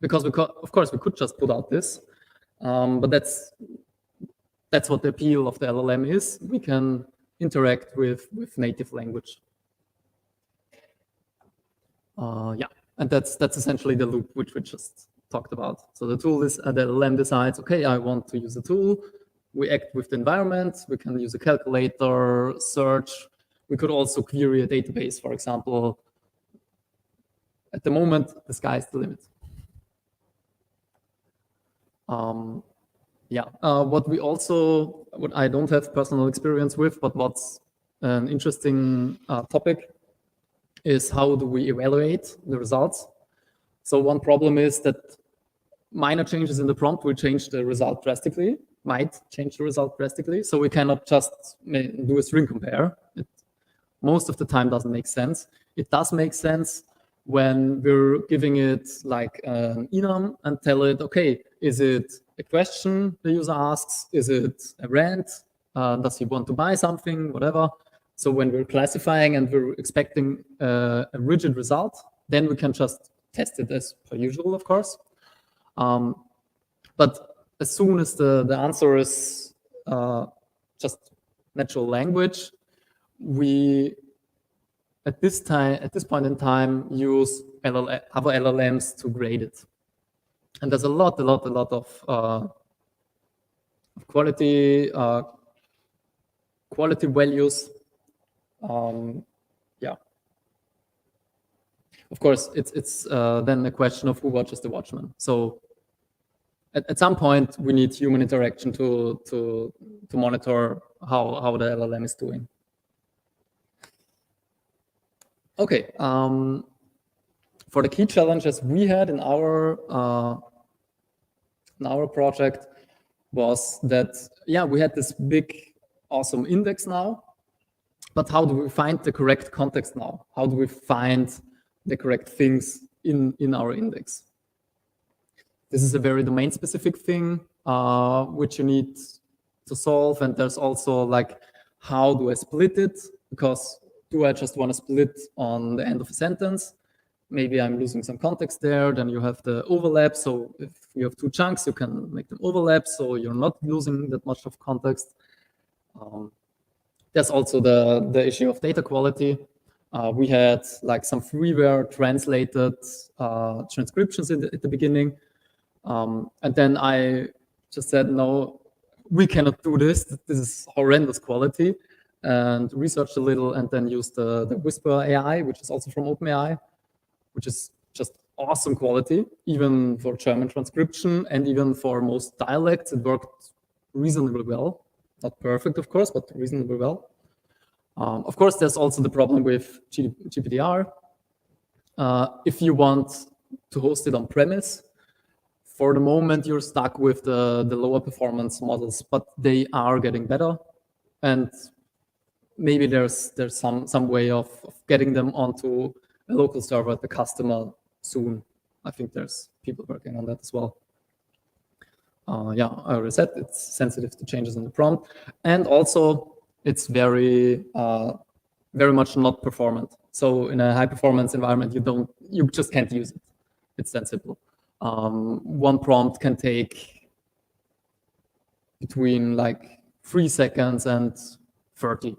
Because of course we could just put out this, but that's what the appeal of the LLM is. We can interact with native language. Yeah. And that's essentially the loop which we just talked about. So the tool is, the LLM decides, okay, I want to use a tool. We act with the environment. We can use a calculator, search. We could also query a database, for example. At the moment, the sky is the limit. Yeah, what I don't have personal experience with, but what's an interesting topic is how do we evaluate the results. So one problem is that minor changes in the prompt will change the result drastically, might change the result drastically. So we cannot just do a string compare. It most of the time doesn't make sense. It does make sense when we're giving it like an enum and tell it, okay, is it a question the user asks? Is it a rant? Does he want to buy something, whatever? So when we're classifying and we're expecting a rigid result, then we can just test it as per usual, of course. But as soon as the answer is just natural language, we at this point in time use other LLMs to grade it. And there's a lot of quality values. Yeah. Of course, it's then a question of who watches the watchman. So at some point, we need human interaction to monitor how the LLM is doing. Okay. For the key challenges we had in our project was that, yeah, we had this big, awesome index now, but how do we find the correct context now? How do we find the correct things in our index? This is a very domain-specific thing, which you need to solve. And there's also like, how do I split it? Because do I just want to split on the end of a sentence? Maybe I'm losing some context there. Then you have the overlap. So if you have two chunks, you can make them overlap. So you're not losing that much of context. There's also the issue of data quality. We had like some freeware translated transcriptions at the beginning. And then I just said, no, we cannot do this. This is horrendous quality. And researched a little and then used the Whisper AI, which is also from OpenAI, which is just awesome quality, even for German transcription and even for most dialects. It worked reasonably well. Not perfect, of course, but reasonably well. Of course, there's also the problem with GPDR. If you want to host it on premise, for the moment, you're stuck with the lower performance models, but they are getting better. And maybe there's some way of getting them onto a local server at the customer soon. I think there's people working on that as well. Yeah, I already said it's sensitive to changes in the prompt. And also, it's very much not performant. So in a high performance environment, you just can't use it. It's that simple. One prompt can take between like 3 seconds and 30.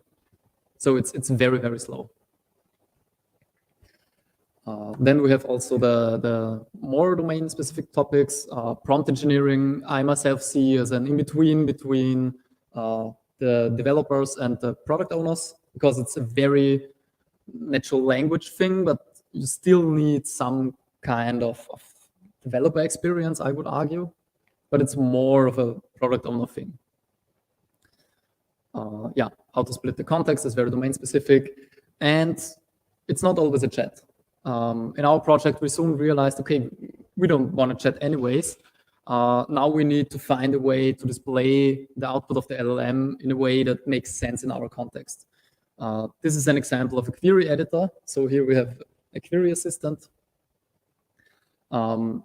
So it's very, very slow. Then we have also the more domain-specific topics. Prompt engineering, I myself see as an in-between between the developers and the product owners, because it's a very natural language thing, but you still need some kind of developer experience, I would argue. But it's more of a product owner thing. Yeah, how to split the context is very domain-specific. And it's not always a chat. In our project, we soon realized, okay, we don't want to chat anyways. Now we need to find a way to display the output of the LLM in a way that makes sense in our context. This is an example of a query editor. So here we have a query assistant. And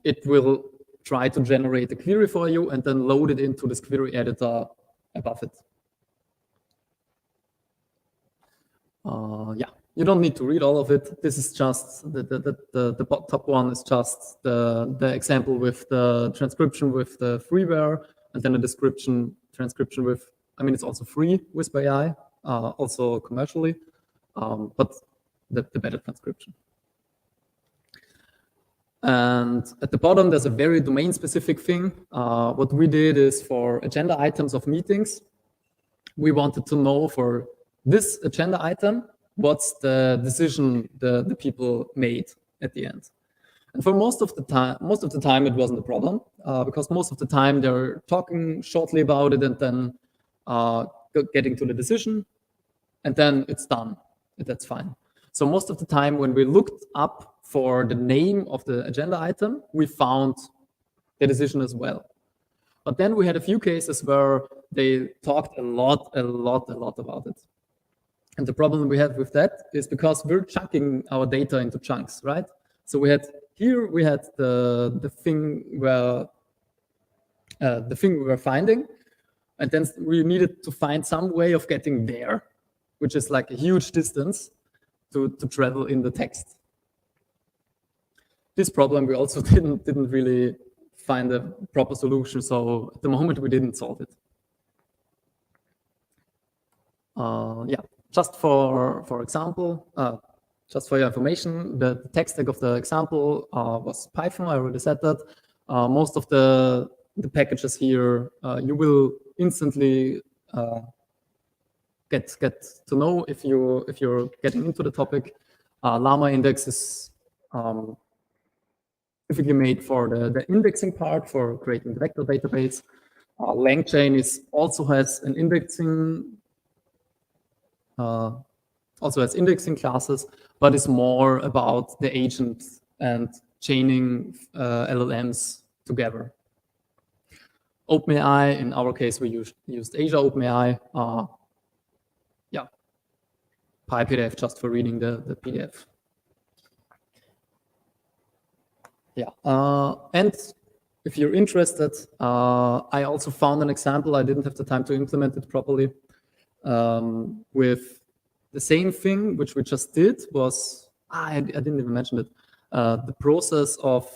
it will try to generate a query for you and then load it into this query editor above it. Yeah, you don't need to read all of it. This is just the top one is just the example with the transcription with the freeware, and then a transcription with, I mean, it's also free with AI, also commercially, but the better transcription. And at the bottom, there's a very domain-specific thing. What we did is for agenda items of meetings, we wanted to know for this agenda item, what's the decision the people made at the end. And for most of the time, it wasn't a problem, because most of the time they're talking shortly about it and then getting to the decision, and then it's done. That's fine. So most of the time when we looked up for the name of the agenda item, we found the decision as well. But then we had a few cases where they talked a lot about it. And the problem we have with that is because we're chunking our data into chunks, right? So we had the thing where we were finding, and then we needed to find some way of getting there, which is like a huge distance to travel in the text. This problem we also didn't really find a proper solution. So at the moment we didn't solve it. Yeah, just for example, just for your information, the tech stack of the example was Python. I already said that. Most of the packages here you will instantly get to know if you're getting into the topic. Llama index is specifically made for the indexing part, for creating the vector database. LangChain also has an indexing classes, but it's more about the agent and chaining LLMs together. OpenAI, in our case, we used Asia OpenAI. Yeah, PyPDF just for reading the PDF. Yeah, and if you're interested, I also found an example. I didn't have the time to implement it properly. With the same thing, which we just did, was, I didn't even mention it, the process of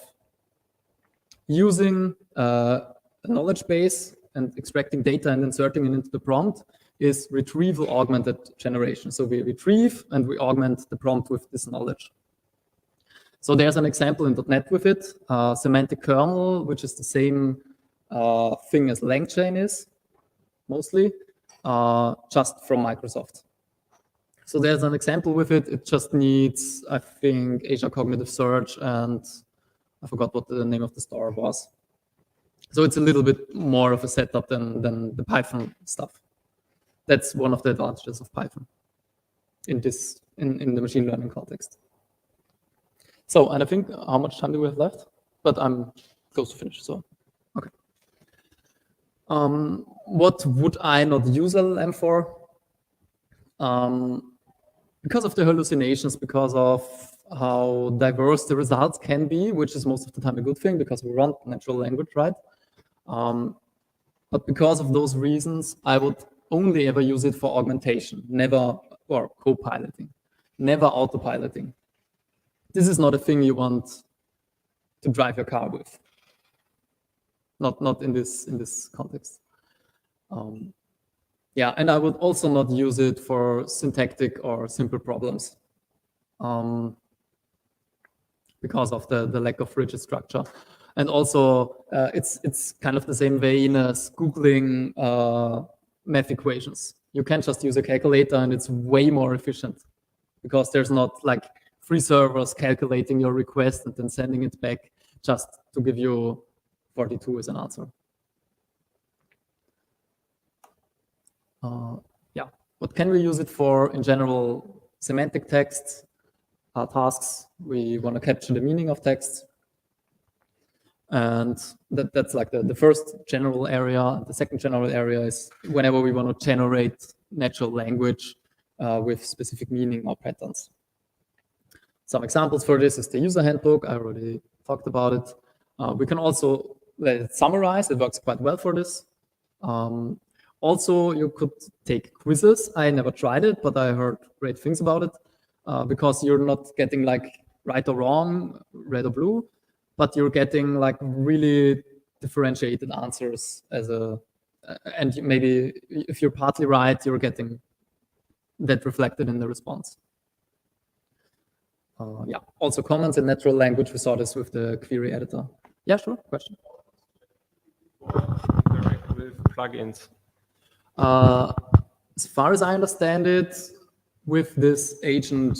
using a knowledge base and extracting data and inserting it into the prompt is retrieval augmented generation. So we retrieve and we augment the prompt with this knowledge. So there's an example in .NET with it, semantic kernel, which is the same thing as LangChain is, mostly, just from Microsoft. So there's an example with it. It just needs, I think, Azure Cognitive Search, and I forgot what the name of the store was. So it's a little bit more of a setup than the Python stuff. That's one of the advantages of Python in the machine learning context. So, and I think, how much time do we have left? But I'm close to finish, so, okay. What would I not use LLM for? Because of the hallucinations, because of how diverse the results can be, which is most of the time a good thing because we run natural language, right? But because of those reasons, I would only ever use it for augmentation, never, or co-piloting, never autopiloting. This is not a thing you want to drive your car with. Not in this context. Yeah, and I would also not use it for syntactic or simple problems because of the lack of rigid structure. And also, it's kind of the same vein as Googling math equations. You can just use a calculator and it's way more efficient because there's not like 3 servers calculating your request and then sending it back just to give you 42 as an answer. Yeah, what can we use it for in general? Semantic texts, tasks. We want to capture the meaning of texts. And that's like the first general area. The second general area is whenever we want to generate natural language with specific meaning or patterns. Some examples for this is the user handbook. I already talked about it. We can also let it summarize. It works quite well for this. Also, you could take quizzes. I never tried it, but I heard great things about it because you're not getting like right or wrong, red or blue, but you're getting like really differentiated answers and maybe if you're partly right, you're getting that reflected in the response. Yeah, also comments in natural language. We saw this with the query editor. Yeah, sure, question. Direct with plugins. As far as I understand it, with this agent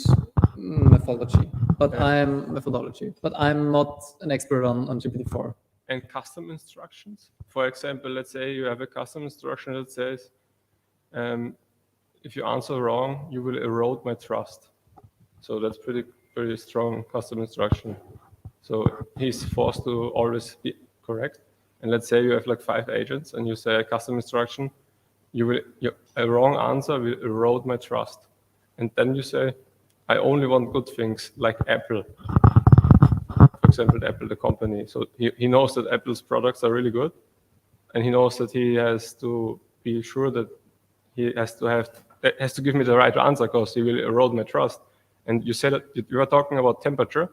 methodology, but I'm not an expert on GPT-4. And custom instructions. For example, let's say you have a custom instruction that says, if you answer wrong, you will erode my trust. So that's pretty strong custom instruction. So he's forced to always be correct. And let's say you have like 5 agents and you say a custom instruction, a wrong answer will erode my trust. And then you say, I only want good things like Apple. For example, Apple, the company. So he knows that Apple's products are really good. And he knows that he has to be sure that he has to give me the right answer because he will erode my trust. And you said that you are talking about temperature.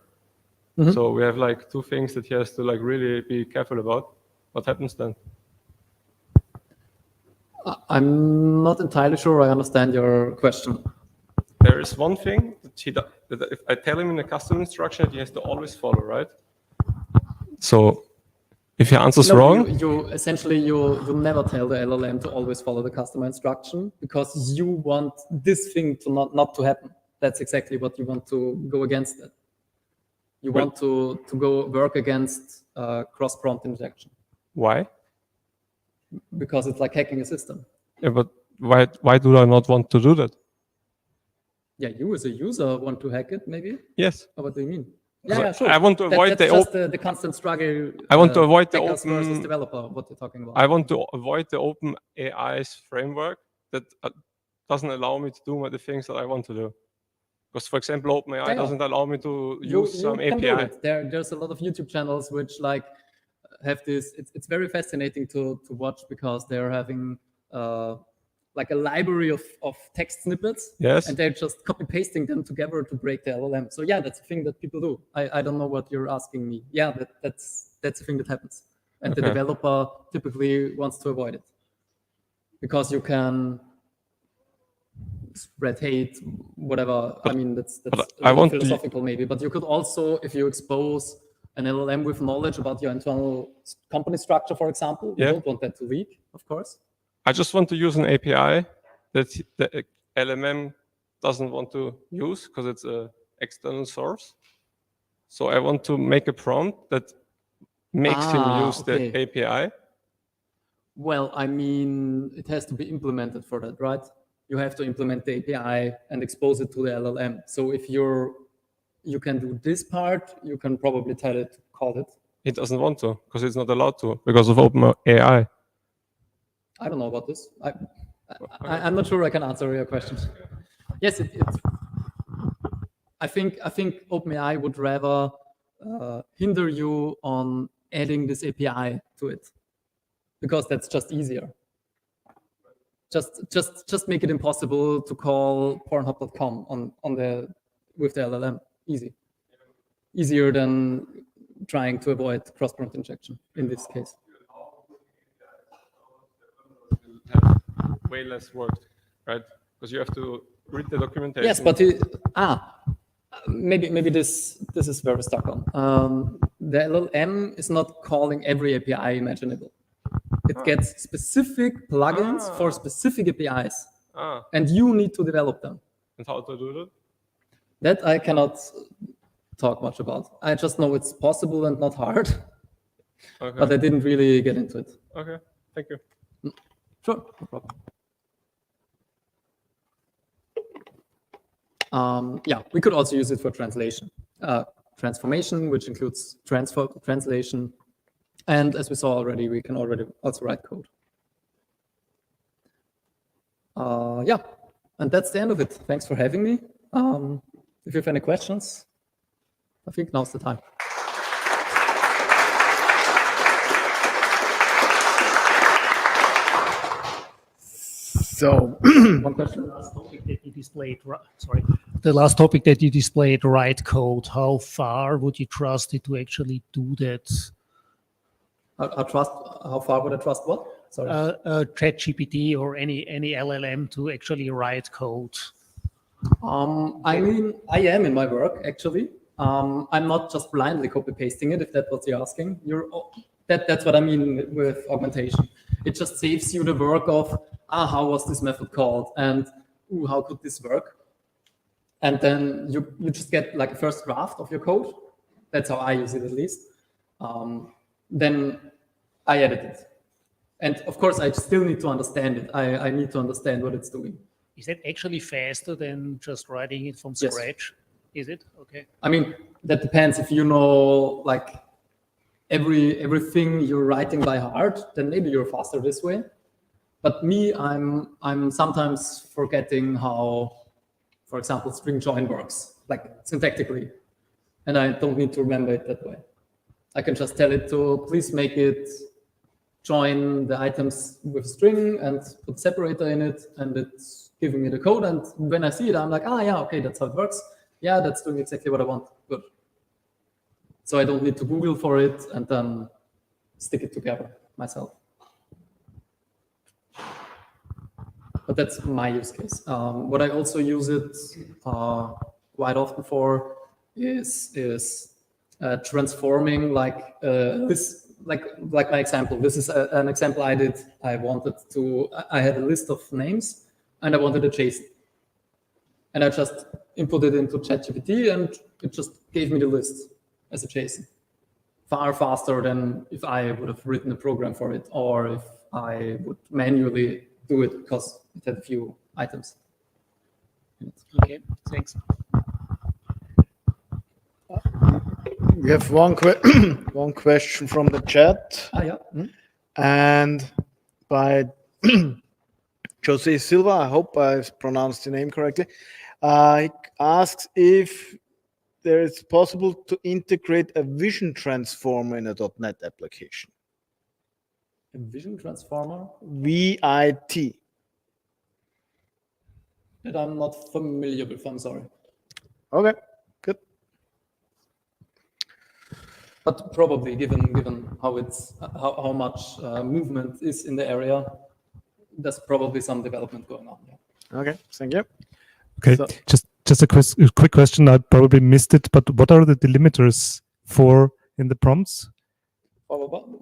Mm-hmm. So we have like 2 things that he has to like really be careful about. What happens then? I'm not entirely sure I understand your question. There is one thing that if I tell him in a custom instruction that he has to always follow, right? So if he answers No, wrong, you essentially you never tell the LLM to always follow the customer instruction because you want this thing to not to happen. That's exactly what you want to go against it. You want to go work against cross-prompt injection why? because it's like hacking a system. Yeah, but why do I not want to do that? Yeah, you as a user want to hack it, maybe? Yes. Or what do you mean? So Yeah, sure. I want to avoid that's just the constant struggle. I want to avoid the hackers versus open. developer. What you're talking about? I want to avoid the open AI's framework that doesn't allow me to do the things that I want to do. Because, for example, OpenAI doesn't allow me to use some can do API. it. There's a lot of YouTube channels which like have this. It's very fascinating to watch because they're having like a library of text snippets. Yes. And they're just copy pasting them together to break the LLM. So yeah, that's a thing that people do. I don't know what you're asking me. Yeah, that's a thing that happens. And the developer typically wants to avoid it because you can spread hate, whatever. I mean, that's philosophical maybe, but you could also, if you expose an LLM with knowledge about your internal company structure, for example, you don't want that to leak, of course. I just want to use an API that the LLM doesn't want to use because it's an external source. So I want to make a prompt that makes him use the API. Well, I mean, it has to be implemented for that, right? You have to implement the API and expose it to the LLM. So if you can do this part, you can probably tell it to call it. It doesn't want to because it's not allowed to because of OpenAI. I don't know about this. I'm not sure I can answer your questions. Yes, I think OpenAI would rather hinder you on adding this API to it because that's just easier. Just make it impossible to call Pornhub.com with the LLM. Easier than trying to avoid cross-prompt injection in this case. Way less work, right? Because you have to read the documentation. Yes, but maybe this is where we're stuck on. The LLM is not calling every API imaginable. It gets specific plugins for specific APIs, and you need to develop them. And how to do that? That I cannot talk much about. I just know it's possible and not hard, but I didn't really get into it. Okay, thank you. Sure, no problem. Yeah, we could also use it for translation, transformation, which includes translation. And as we saw already, we can already also write code. Yeah, and that's the end of it. Thanks for having me. If you have any questions, I think now's the time. So, one question. The last topic that you displayed, the last topic that you displayed, write code. How far would you trust it to actually do that? How far would I trust what? Sorry. ChatGPT or any LLM to actually write code? I mean, I am in my work actually. I'm not just blindly copy pasting it. If that's what you're asking, that's what I mean with augmentation. It just saves you the work of how was this method called and how could this work, and then you just get like a first draft of your code. That's how I use it at least. Then I edit it. And of course, I still need to understand it. I need to understand what it's doing. Is that actually faster than just writing it from scratch? Is it? Okay. I mean, that depends. If you know like everything you're writing by heart, then maybe you're faster this way. But me, I'm sometimes forgetting how, for example, string join works, like syntactically. And I don't need to remember it that way. I can just tell it to please make it join the items with string and put separator in it, and it's giving me the code. And when I see it, I'm like, yeah, okay, that's how it works. Yeah, that's doing exactly what I want. Good. So I don't need to Google for it and then stick it together myself. But that's my use case. What I also use it quite often for is transforming like this, like my example. This is an example I did. I had a list of names and I wanted a JSON. And I just inputted it into ChatGPT and it just gave me the list as a JSON. Far faster than if I would have written a program for it or if I would manually do it because it had a few items. Okay, thanks. We have one question from the chat, Yeah. and by Jose Silva. I hope I've pronounced the name correctly. He asks if there is possible to integrate a vision transformer in a .NET application. A vision transformer? VIT. That I'm not familiar with, I'm sorry. Okay, good. But probably, given how it's how much movement is in the area, there's probably some development going on. Yeah. Okay, thank you. Okay, So, just a quick question. I probably missed it, but what are the delimiters for in the prompts? What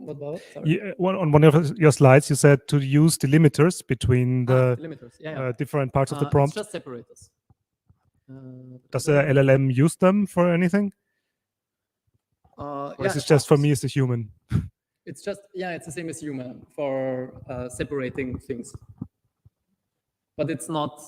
about it? Sorry. On one of your slides, you said to use delimiters between the delimiters. Yeah. different parts of the prompt. It's just separators. Does the LLM use them for anything? Or is it just for me as a human? It's just, it's the same as human for separating things. But it's not,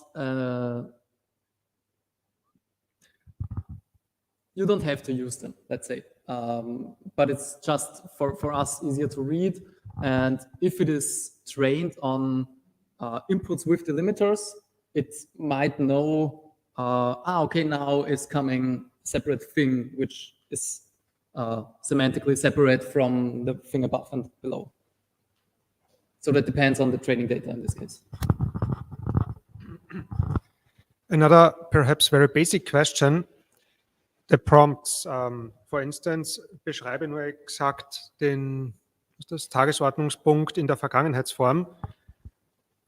you don't have to use them, let's say. But it's just for us easier to read. And if it is trained on inputs with delimiters, it might know, okay, now is coming separate thing, which is semantically separate from the thing above and below. So that depends on the training data in this case. Another perhaps very basic question. The prompts, for instance, beschreibe nur exakt den Tagesordnungspunkt in der Vergangenheitsform.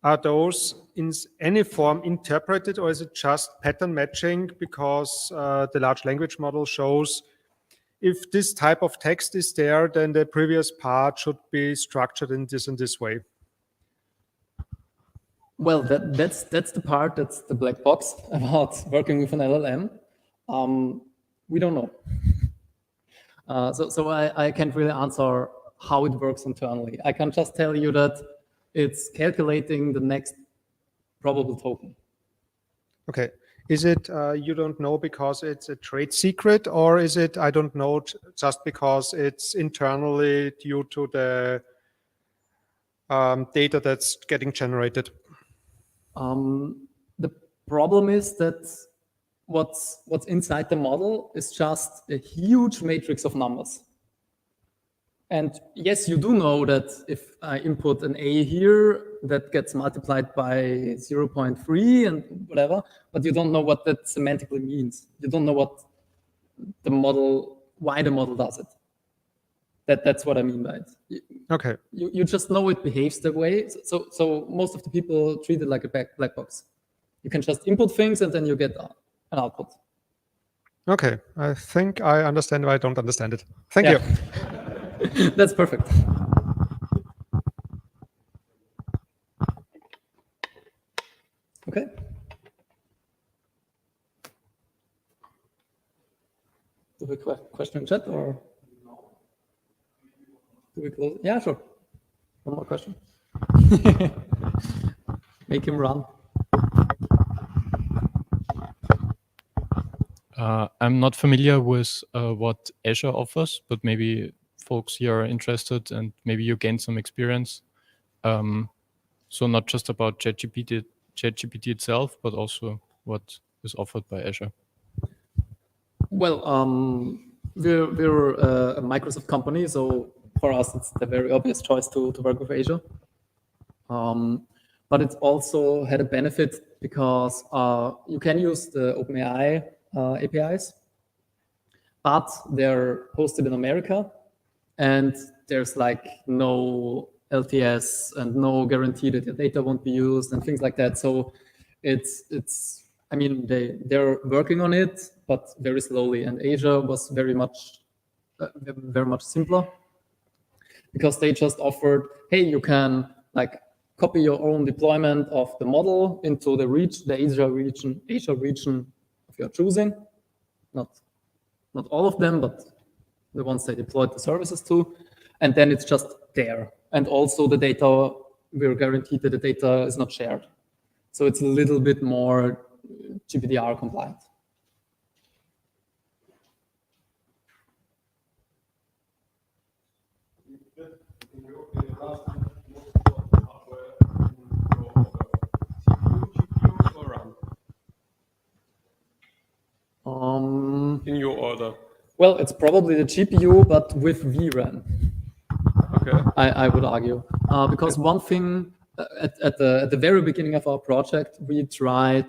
Are those in any form interpreted, or is it just pattern matching because the large language model shows if this type of text is there, then the previous part should be structured in this way? Well, that's the part, that's the black box about working with an LLM. We don't know. So I can't really answer how it works internally. I can just tell you that it's calculating the next probable token. Okay. Is it you don't know because it's a trade secret, or is it I don't know just because it's internally due to the data that's getting generated? The problem is that what's inside the model is just a huge matrix of numbers. And yes, you do know that if I input an A here, that gets multiplied by 0.3 and whatever, but you don't know what that semantically means. You don't know what the model, why the model does it. That's what I mean by it. Okay. You just know it behaves that way. So most of the people treat it like a black box. You can just input things and then you get an output. Okay. I think I understand why I don't understand it. Thank you. That's perfect. Okay. Do we have a question in chat or do we close? Yeah, sure. One more question. Make him run. I'm not familiar with what Azure offers, but maybe folks here are interested and maybe you gain some experience. So not just about ChatGPT itself, but also what is offered by Azure. Well, we're a Microsoft company, so for us it's the very obvious choice to work with Azure. But it's also had a benefit because you can use the OpenAI APIs, but they're hosted in America, and there's like no LTS and no guarantee that your data won't be used and things like that. So it's I mean, they're working on it, but very slowly. And Asia was very much simpler because they just offered, hey, you can like copy your own deployment of the model into the Asia region of your choosing. Not all of them, but the ones they deployed the services to. And then it's just there. And also the data, we're guaranteed that the data is not shared. So it's a little bit more GDPR compliant. In your order. Well, it's probably the GPU, but with VRAM. Okay. I would argue, because one thing at the very beginning of our project, we tried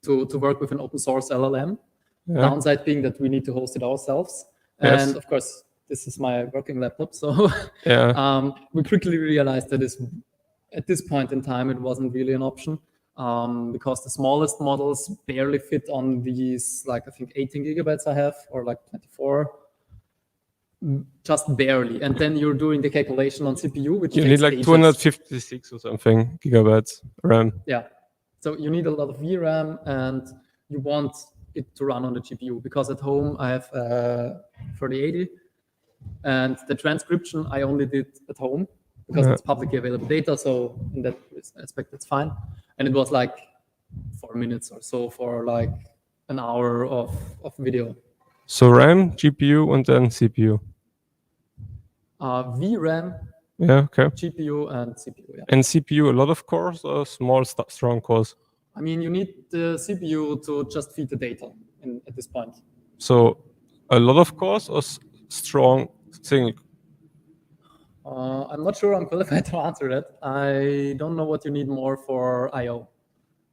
to work with an open source LLM. Yeah. Downside being that we need to host it ourselves, Yes. and of course this is my working laptop. So Yeah. we quickly realized that at this point in time it wasn't really an option. Because the smallest models barely fit on these, like I think 18 gigabytes I have, or like 24, just barely. And then you're doing the calculation on CPU, which You takes need like ages. 256 or something gigabytes RAM. Yeah, so you need a lot of VRAM, and you want it to run on the GPU, because at home I have 3080, and the transcription I only did at home because it's publicly available data, so in that aspect it's fine. And it was like 4 minutes or so for like an hour of video. So RAM, GPU, and then CPU. VRAM, Yeah, okay. GPU, and CPU. Yeah. And CPU, a lot of cores or small, strong cores? I mean, you need the CPU to just feed the data at this point. So a lot of cores or strong single? I'm not sure I'm qualified to answer that. I don't know what you need more for I/O.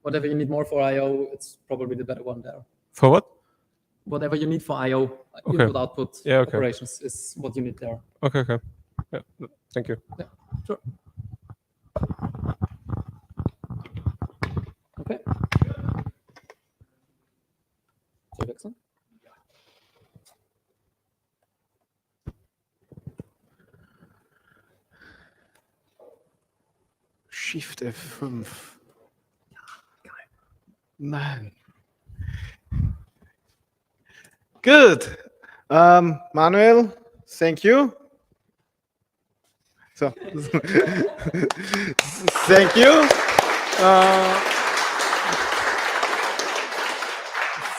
Whatever you need more for I/O, it's probably the better one there. For what? Whatever you need for I/O, Okay. input-output operations is what you need there. Okay, okay. Yeah, thank you. Yeah, sure. Okay. So wechseln. Shift F5. Nein. Good. Manuel, thank you. So, thank you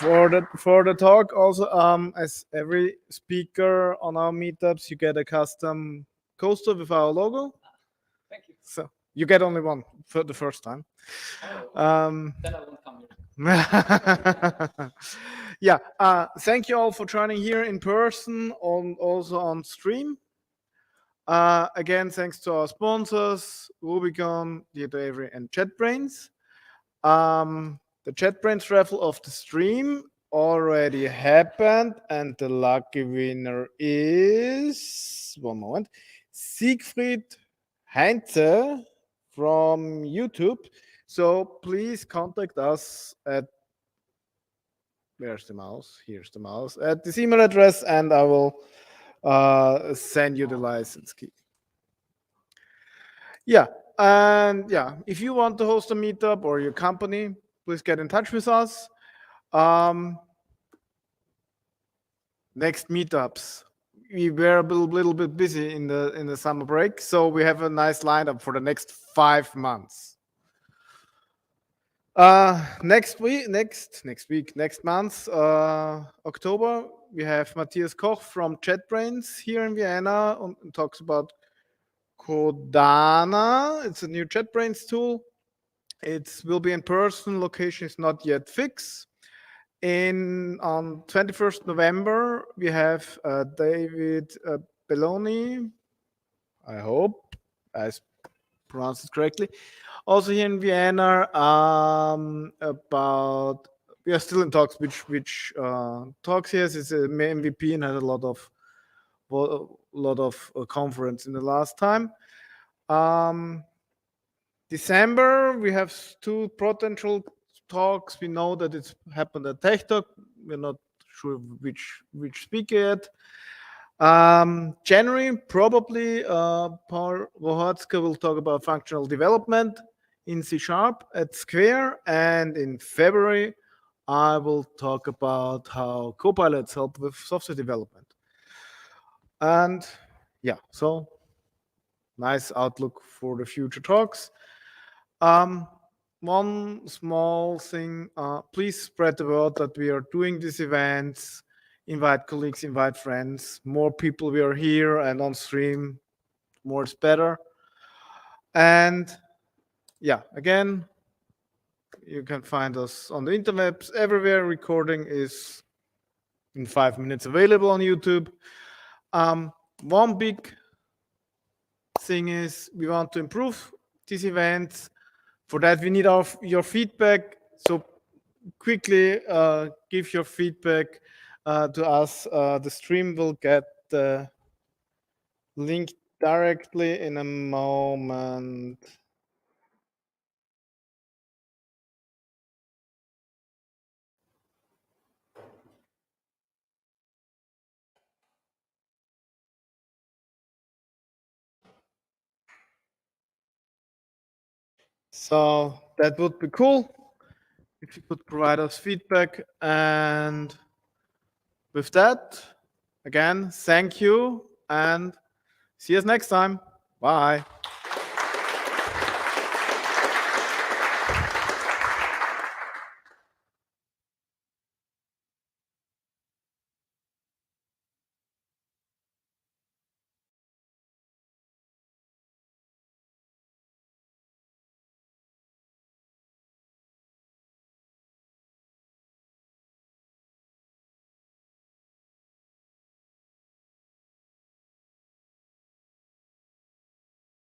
for the talk. Also, as every speaker on our meetups, you get a custom coaster with our logo. Thank you. So you get only one for the first time. Then I won't come here. Yeah, thank you all for joining here in person, also on stream. Again, thanks to our sponsors, Rubicon, Theater Avery, and JetBrains. The JetBrains raffle of the stream already happened, and the lucky winner is, one moment, Siegfried Heinze from YouTube. So please contact us at, where's the mouse? Here's the mouse. At this email address, and I will send you the license key. Yeah, and yeah, if you want to host a meetup or your company, please get in touch with us. Next meetups. We were a little bit busy in the summer break, so we have a nice lineup for the next 5 months. Next month, October, we have Matthias Koch from JetBrains here in Vienna and talks about Codana. It's a new JetBrains tool. It will be in person. Location is not yet fixed. On 21st November, we have David Belloni. I hope I pronounced it correctly. Also here in Vienna, about, we are still in talks which talks he has. It's an MVP and had a lot of conference in the last time. December, we have 2 potential talks. We know that it's happened at TechTalk. We're not sure which speaker yet. January, probably Paul Rohotzka will talk about functional development in C# at Square. And in February, I will talk about how copilots help with software development. And yeah, so nice outlook for the future talks. One small thing, please spread the word that we are doing these events. Invite colleagues, invite friends. More people we are here and on stream, more is better. And yeah, again, you can find us on the interwebs everywhere. Recording is in 5 minutes available on YouTube. One big thing is we want to improve these events. For that, we need your feedback. So quickly give your feedback to us. The stream will get the link directly in a moment. So that would be cool if you could provide us feedback. And with that, again, thank you and see us next time. Bye.